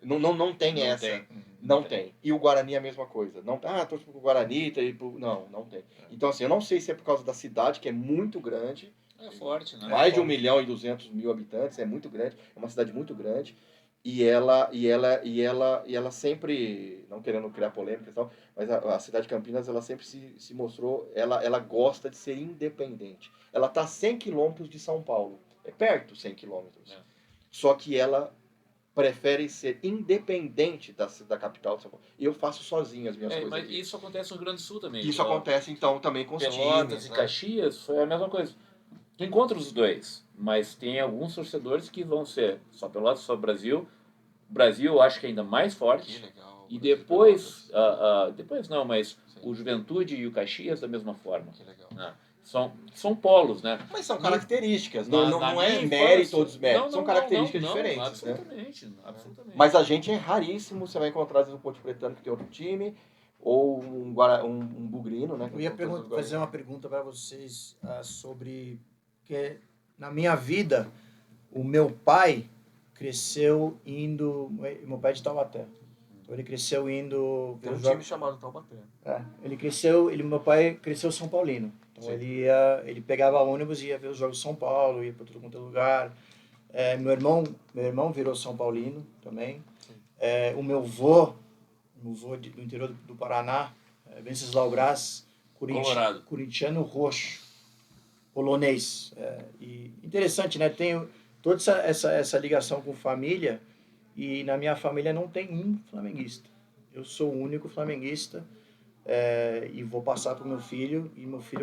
Não tem Não essa. tem. Não tem. E o Guarani é a mesma coisa. Não, torço pro Guarani, tá aí pro... Não tem. Então, assim, eu não sei se é por causa da cidade, que é muito grande. É forte, né? Mais de 1.200.000 habitantes, é muito grande. É uma cidade muito grande. E ela sempre, não querendo criar polêmica e tal, mas a cidade de Campinas, ela sempre se mostrou, ela gosta de ser independente. Ela está a 100 quilômetros de São Paulo. É perto, 100 quilômetros. É. Só que ela prefere ser independente da capital de São Paulo. E eu faço sozinho as minhas coisas Mas aqui. isso acontece no Rio Grande do Sul também. Isso acontece, então, também com os Pelotas times. e Né? Caxias foi a mesma coisa. Tu encontra os dois, mas tem alguns torcedores que vão ser só Pelotas, só Brasil. O Brasil eu acho que é ainda mais Que forte. legal. E Brasil depois, Pelotas. depois não, mas Sim. o Juventude e o Caxias da mesma forma. Que legal. Né? São polos, né? Mas são características, Na não é minha mérito infância- ou desmérito, Não, são não, características não, diferentes. Né? Absolutamente. Mas a gente é raríssimo, você vai encontrar às vezes um Ponte Pretano que tem outro time, ou um Bugrino, né? Eu ia fazer uma pergunta para vocês sobre que na minha vida o meu pai cresceu indo, meu pai é de Taubaté, então ele cresceu indo Tem um ver os time jogos. chamado Taubaté. Meu pai cresceu São Paulino, então Sim. ele pegava ônibus e ia ver os jogos de São Paulo, ia para todo quanto é lugar. Meu irmão virou São Paulino também. O meu vô do interior do Paraná, Venceslau Braz, Colorado. corintiano roxo, polonês. E interessante, né? Tenho toda essa ligação com família, e na minha família não tem um flamenguista. Eu sou o único flamenguista, e vou passar para o meu filho, e meu filho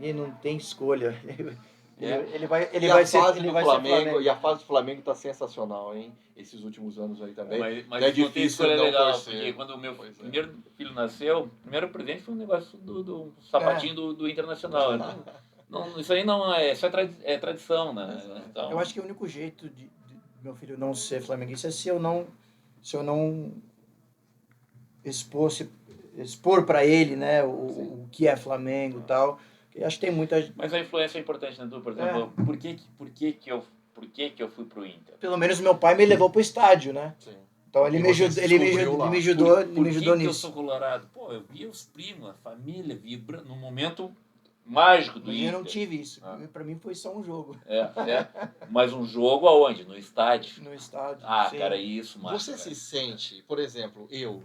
ele não tem escolha. Ele vai ser Flamengo. E a fase do Flamengo tá sensacional, hein? Esses últimos anos aí também. Mas é não tem difícil escolha não legal, torcer. porque quando o meu Pois é. primeiro filho nasceu, o primeiro presente foi um negócio do sapatinho do Internacional. Isso aí não é, isso é tradição, né? Então, Eu acho que o único jeito de meu filho não ser flamenguista é se eu não expor para ele, né, o que é Flamengo e tal. Eu acho que tem muita. Mas a influência é importante, né, Du? Por exemplo, por que eu fui pro Inter? Pelo menos meu pai me levou pro estádio, né? Sim. Então ele E me você ajudou, se descobriu lá. ele me ajudou Por que eu nisso. sou colorado? Pô, eu via os primos, a família vibrando no momento mágico do Mas Inter. eu não tive isso. Para mim foi só um jogo Mas um jogo aonde? No estádio. no estádio. Sim. Cara, isso, mano. Você se sente, por exemplo, eu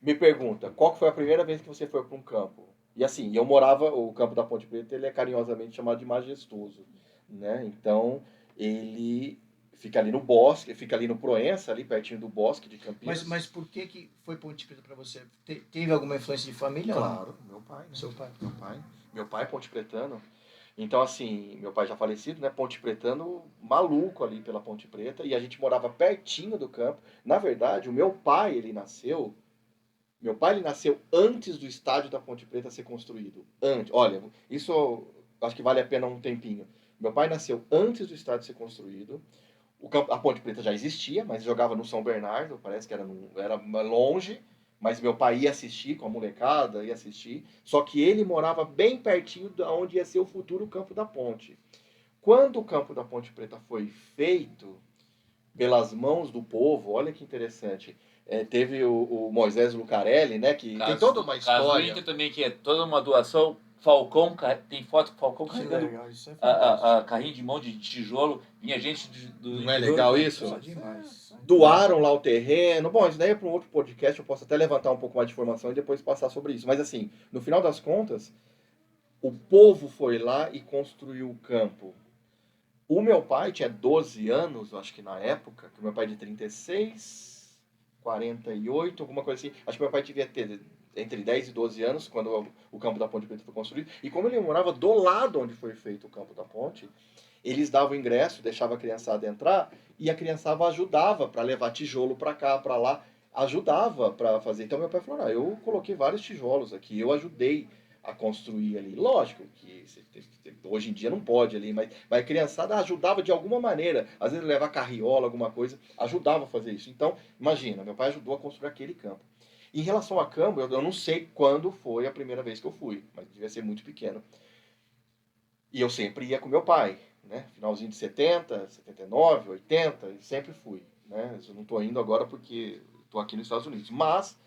me pergunta, qual que foi a primeira vez que você foi para um campo? E assim, o campo da Ponte Preta, ele é carinhosamente chamado de Majestoso, né? Então, ele fica ali no bosque, fica ali no Proença, ali pertinho do bosque de Campinas. Mas por que foi Ponte Preta para você? Teve alguma influência de família? Claro, meu pai, né? Seu pai. Meu pai é ponte pretano. Então, assim, meu pai já falecido, né? Ponte Pretano, maluco ali pela Ponte Preta. E a gente morava pertinho do campo. Na verdade, o meu pai, ele nasceu antes do estádio da Ponte Preta ser construído. Olha, isso eu acho que vale a pena um tempinho. Meu pai nasceu antes do estádio ser construído. A Ponte Preta já existia, mas jogava no São Bernardo, parece que era longe. Mas meu pai ia assistir com a molecada, ia assistir. Só que ele morava bem pertinho de onde ia ser o futuro campo da Ponte. Quando o campo da Ponte Preta foi feito pelas mãos do povo, olha que interessante. Teve o Moisés Lucarelli, né? Que tem toda uma Caso do história. Inter também, que é toda uma doação. Falcão, tem foto com Falcão carregando Legal, isso é fantástico. a carrinho de mão de tijolo. Vinha gente do Não é interior. legal isso? Isso é demais. Doaram lá o terreno. Bom, isso daí é para um outro podcast, eu posso até levantar um pouco mais de informação e depois passar sobre isso. Mas assim, no final das contas, o povo foi lá e construiu o campo. O meu pai tinha 12 anos, acho que na época, que o meu pai é de 36, 48, alguma coisa assim. Acho que meu pai devia ter entre 10 e 12 anos, quando o campo da Ponte Preta foi construído. E como ele morava do lado onde foi feito o campo da ponte, eles davam ingresso, deixavam a criançada entrar, e a criançada ajudava para levar tijolo para cá, para lá, ajudava para fazer. Então meu pai falou, eu coloquei vários tijolos aqui, eu ajudei a construir ali. Lógico que hoje em dia não pode ali, mas a criançada ajudava de alguma maneira. Às vezes levar carriola, alguma coisa, ajudava a fazer isso. Então, imagina, meu pai ajudou a construir aquele campo. Em relação a campo, eu não sei quando foi a primeira vez que eu fui, mas devia ser muito pequeno. E eu sempre ia com meu pai, né? Finalzinho de 70, 79, 80, e sempre fui, né? Eu não estou indo agora porque estou aqui nos Estados Unidos. Mas,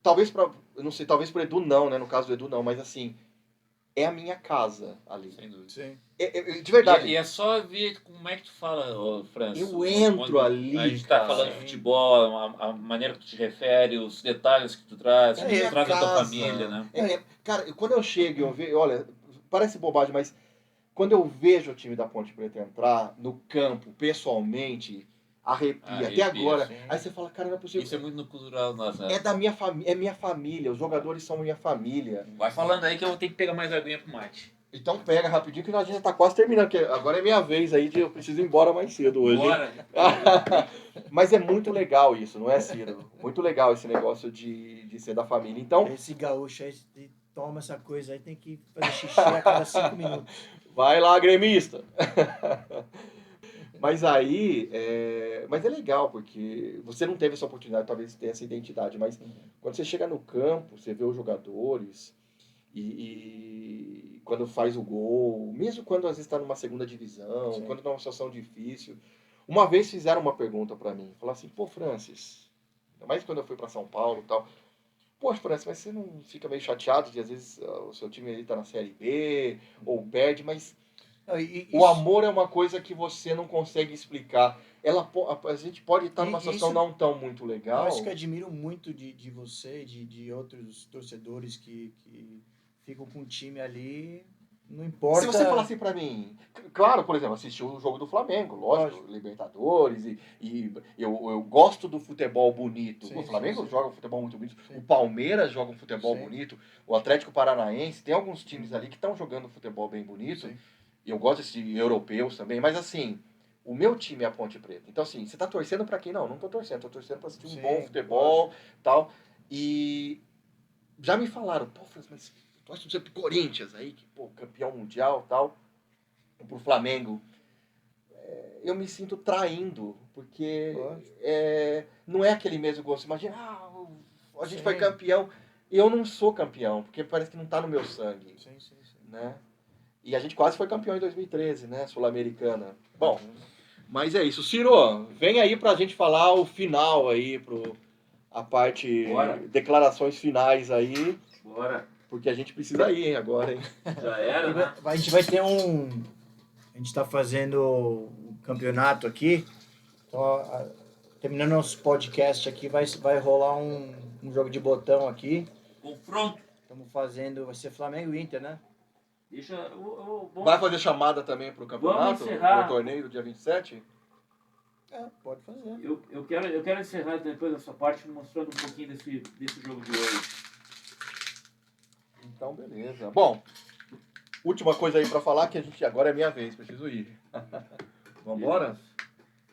talvez eu não sei, talvez pro Edu não, né? No caso do Edu não, mas assim, é a minha casa ali. Sem dúvida. Sim. De verdade. E é só ver como é que tu fala, ô, Francis. Eu entro Quando ali, a gente tá cara. falando de futebol, a maneira que tu te refere, os detalhes que tu traz, É que minha tu traz da tua casa. família, né? Cara, quando eu chego e eu vejo, olha, parece bobagem, mas quando eu vejo o time da Ponte Preta entrar no campo, pessoalmente, arrepia. Até agora. sim. Aí você fala, cara, não é possível. Isso é muito no cultural nosso, né? É da minha família, é minha família, os jogadores são minha família. Vai falando aí que eu vou ter que pegar mais aguinha pro mate. Então pega rapidinho que a gente já tá quase terminando, porque agora é minha vez aí de eu preciso ir embora mais cedo hoje. Hein? Bora! Mas é muito legal isso, não é, Ciro? Muito legal esse negócio de ser da família. Então, Esse gaúcho aí toma essa coisa aí, tem que fazer xixi a cada 5 minutos. vai lá, gremista! Mas aí, mas é legal, porque você não teve essa oportunidade, talvez ter essa identidade, mas quando você chega no campo, você vê os jogadores e quando faz o gol, mesmo quando às vezes está numa segunda divisão, Sim. quando está numa situação difícil. Uma vez fizeram uma pergunta para mim, falaram assim, pô, Francis, ainda mais quando eu fui para São Paulo e tal, pô, Francis, mas você não fica meio chateado de às vezes o seu time aí tá na Série B ou perde, mas Não, o amor é uma coisa que você não consegue explicar. A gente pode estar numa situação isso- não tão muito legal. Isso que eu admiro muito de você e de outros torcedores que ficam com o time ali, não importa. Se você falar assim pra mim, claro, por exemplo, assisti o jogo do Flamengo, lógico, Libertadores, e eu gosto do futebol bonito. Sim, O Flamengo sim. joga um futebol muito bonito, Sim. o Palmeiras joga um futebol Sim. bonito, o Atlético Paranaense, tem alguns times ali que estão jogando futebol bem bonito, Sim. e eu gosto de europeus também, mas assim, o meu time é a Ponte Preta. Então assim, você tá torcendo pra quem? Não tô torcendo, tô torcendo pra assistir um Sim, bom futebol, tal, e já me falaram, pô, Francis, mas torce pro Corinthians aí, que, pô, campeão mundial e tal, pro Flamengo. Eu me sinto traindo, porque Lógico. não é aquele mesmo gosto. Imagina, a gente Sim. foi campeão. Eu não sou campeão, porque parece que não tá no meu sangue, Sim. né? E a gente quase foi campeão em 2013, né? Sul-Americana. Bom, mas é isso. Ciro, vem aí pra gente falar o final aí, a parte, Bora. declarações finais aí, Bora! porque a gente precisa ir, hein, agora, hein? Já era, né? A gente vai ter a gente está fazendo um campeonato aqui. Então, terminando nosso podcast aqui, vai rolar um jogo de botão aqui. Confronto! Estamos fazendo, vai ser Flamengo e Inter, né? Deixa. Vai fazer chamada também pro campeonato? Vamos encerrar. Pro torneio do dia 27? Pode fazer. Eu quero encerrar depois dessa parte mostrando um pouquinho desse jogo de hoje. Então, beleza. Bom, última coisa aí pra falar, que a gente agora é minha vez, preciso ir. Vambora?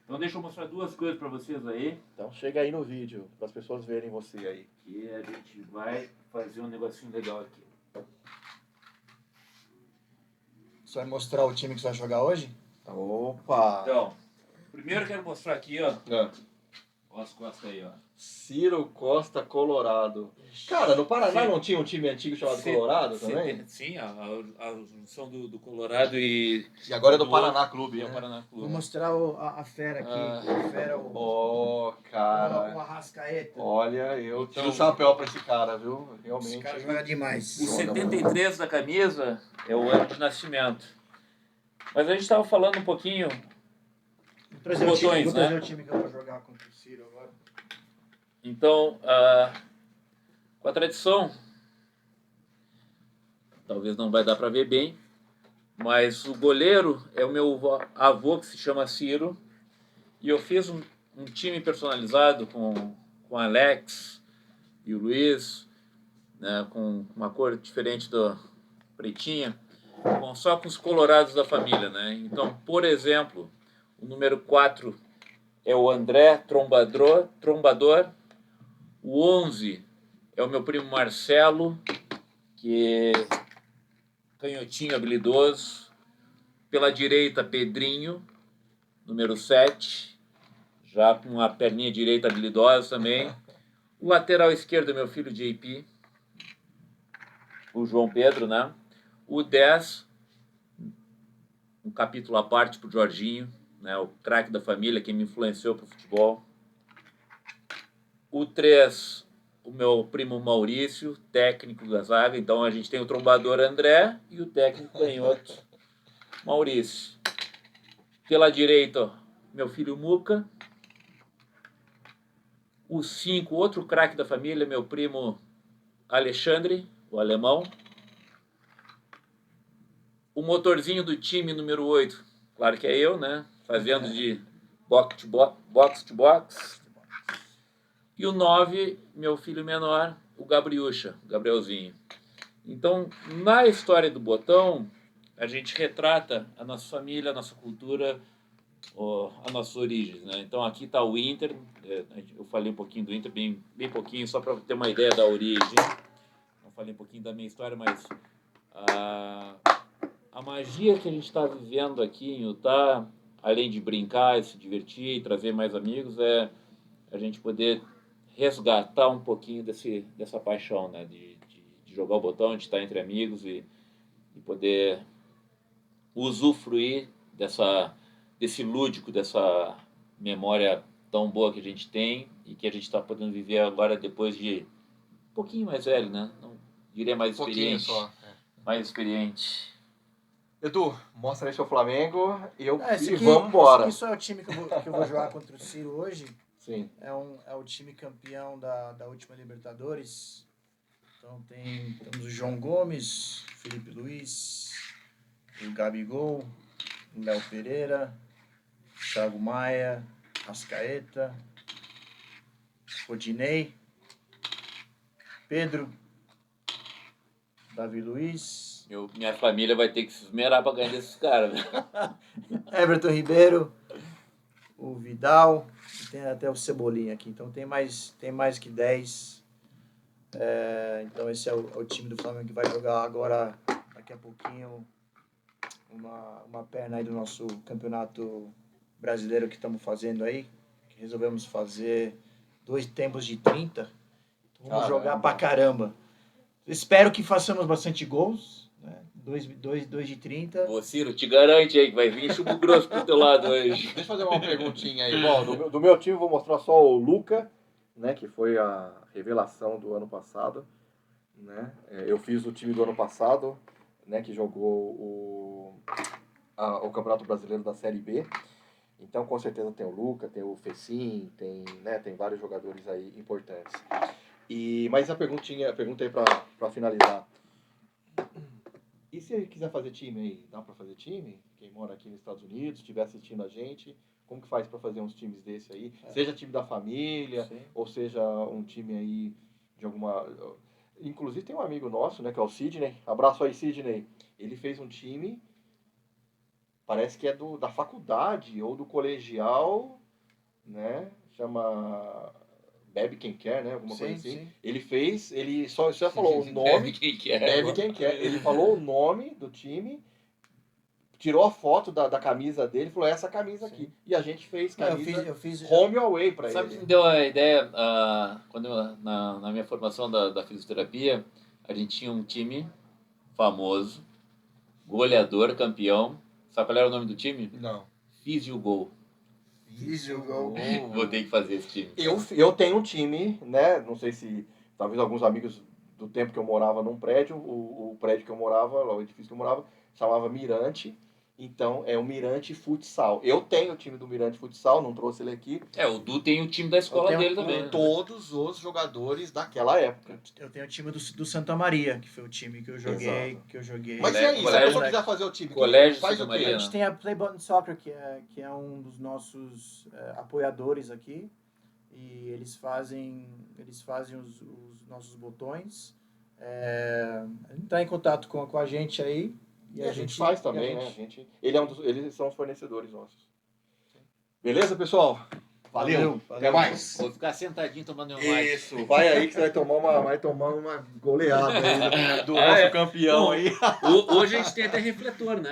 Então deixa eu mostrar duas coisas pra vocês aí. Então chega aí no vídeo, para as pessoas verem você aí. Que a gente vai fazer um negocinho legal aqui. Você vai mostrar o time que você vai jogar hoje? Opa! Então, primeiro eu quero mostrar aqui, ó. Ah, Ó as costas aí, ó. Ciro Costa Colorado. Cara, no Paraná Sim. não tinha um time antigo chamado Sim. Colorado também? Sim, a junção do Colorado e E agora é do Do- Paraná Clube, o né? Paraná Vou Clube. mostrar a fera aqui. Ah. A fera, Ó, o cara. Arrascaeta. Olha, eu tiro Então- o chapéu pra esse cara, viu? Esse Realmente. cara joga demais. O 73 da camisa é o ano de nascimento. Mas a gente estava falando um pouquinho. Vou trazer, o time, Botões, vou trazer né? o time que eu vou jogar contra o Ciro agora. Então, com a tradição, talvez não vai dar para ver bem, mas o goleiro é o meu avô, que se chama Ciro, e eu fiz um time personalizado com o Alex e o Luiz, né, com uma cor diferente do pretinha, só com os colorados da família, né? Então, por exemplo, o número 4 é o André Trombador. O 11 é o meu primo Marcelo. que canhotinho habilidoso. Pela direita, Pedrinho, número 7, já com a perninha direita habilidosa também. O lateral esquerdo, meu filho JP, o João Pedro, né? O 10, um capítulo à parte pro Jorginho, né? O craque da família, que me influenciou pro futebol. O 3, o meu primo Maurício, técnico da zaga. Então a gente tem o trombador André e o técnico canhoto Maurício. Pela direita, meu filho Muca. O 5, outro craque da família, meu primo Alexandre, o alemão. O motorzinho do time, número 8, claro que é eu, né? Fazendo de box to box. E o 9, meu filho menor, o Gabriucha, o Gabrielzinho. Então, na história do Botão, a gente retrata a nossa família, a nossa cultura, as nossas origens, né? Então aqui está o Inter, eu falei um pouquinho do Inter, bem pouquinho, só para ter uma ideia da origem. Não falei um pouquinho da minha história, mas a magia que a gente está vivendo aqui em Utah, além de brincar, se divertir e trazer mais amigos, é a gente poder resgatar um pouquinho dessa paixão, né? De jogar o botão, de estar entre amigos e poder usufruir desse lúdico, dessa memória tão boa que a gente tem e que a gente está podendo viver agora depois de um pouquinho mais velho, né? Não diria mais experiente. Só. Mais experiente. Edu, mostra aí seu Flamengo e Esse aqui, vamos embora. Esse aqui só é o time que eu vou jogar contra o Ciro hoje. Sim. É o time campeão da última Libertadores. Então temos o João Gomes, Felipe Luiz, o Gabigol, o Léo Pereira, Thiago Maia, Arrascaeta, Rodinei, Pedro, Davi Luiz, Minha família vai ter que se esmerar para ganhar desses caras, né? Everton Ribeiro, o Vidal, e tem até o Cebolinha aqui. Então tem mais que 10. Então esse é o time do Flamengo que vai jogar agora, daqui a pouquinho, uma perna aí do nosso campeonato brasileiro que estamos fazendo aí, que resolvemos fazer 2 tempos de 30. Então vamos jogar pra caramba. Espero que façamos bastante gols, né? 2 de 30. Ô Ciro, te garante aí que vai vir chumbo grosso pro teu lado hoje. Deixa eu fazer uma perguntinha aí. Bom, do meu time vou mostrar só o Luca, né, que foi a revelação do ano passado, né? Eu fiz o time do ano passado, né, que jogou o Campeonato Brasileiro da Série B. Então, com certeza tem o Luca, tem o Fecim, tem vários jogadores aí importantes. Mas a pergunta aí para finalizar. E se ele quiser fazer time aí? Dá para fazer time? Quem mora aqui nos Estados Unidos, estiver assistindo a gente, como que faz para fazer uns times desse aí? Seja time da família, sim, ou seja um time aí de alguma... Inclusive tem um amigo nosso, né, que é o Sidney. Abraço aí, Sidney. Ele fez um time, parece que é da faculdade ou do colegial, né? Chama Bebe Quem Quer, né? Alguma coisa assim. Sim. Ele só falou o nome. Bebe quem quer. Bebe Quem Quer. Ele falou o nome do time, tirou a foto da camisa dele e falou, essa camisa aqui. E a gente fez camisa eu fiz home away pra ele. Sabe o que me deu a ideia? Quando na minha formação da fisioterapia, a gente tinha um time famoso, goleador, campeão. Sabe qual era o nome do time? Não. Fisiogol. Fisiogol. Vou ter que fazer esse time. Eu tenho um time, né? Não sei se talvez alguns amigos do tempo que eu morava num prédio, o prédio que eu morava, o edifício que eu morava, chamava Mirante. Então, é o Mirante Futsal. Eu tenho o time do Mirante Futsal, não trouxe ele aqui. O Du tem o time da escola dele também. Todos os jogadores daquela época. Eu tenho o time do Santa Maria, que foi o time que eu joguei. Mas e aí, se a pessoa quiser fazer o time, colégio faz Santa o quê? A gente tem a Play Button Soccer, que é um dos nossos apoiadores aqui. E eles fazem os nossos botões. Entrar em contato com a gente aí. E a gente faz também, né? Eles são os fornecedores nossos. Beleza, pessoal? Valeu. Até mais. Vou ficar sentadinho tomando meu mate. Isso, vai aí que você vai tomar uma goleada aí do nosso campeão Bom, aí. Hoje a gente tem até refletor, né?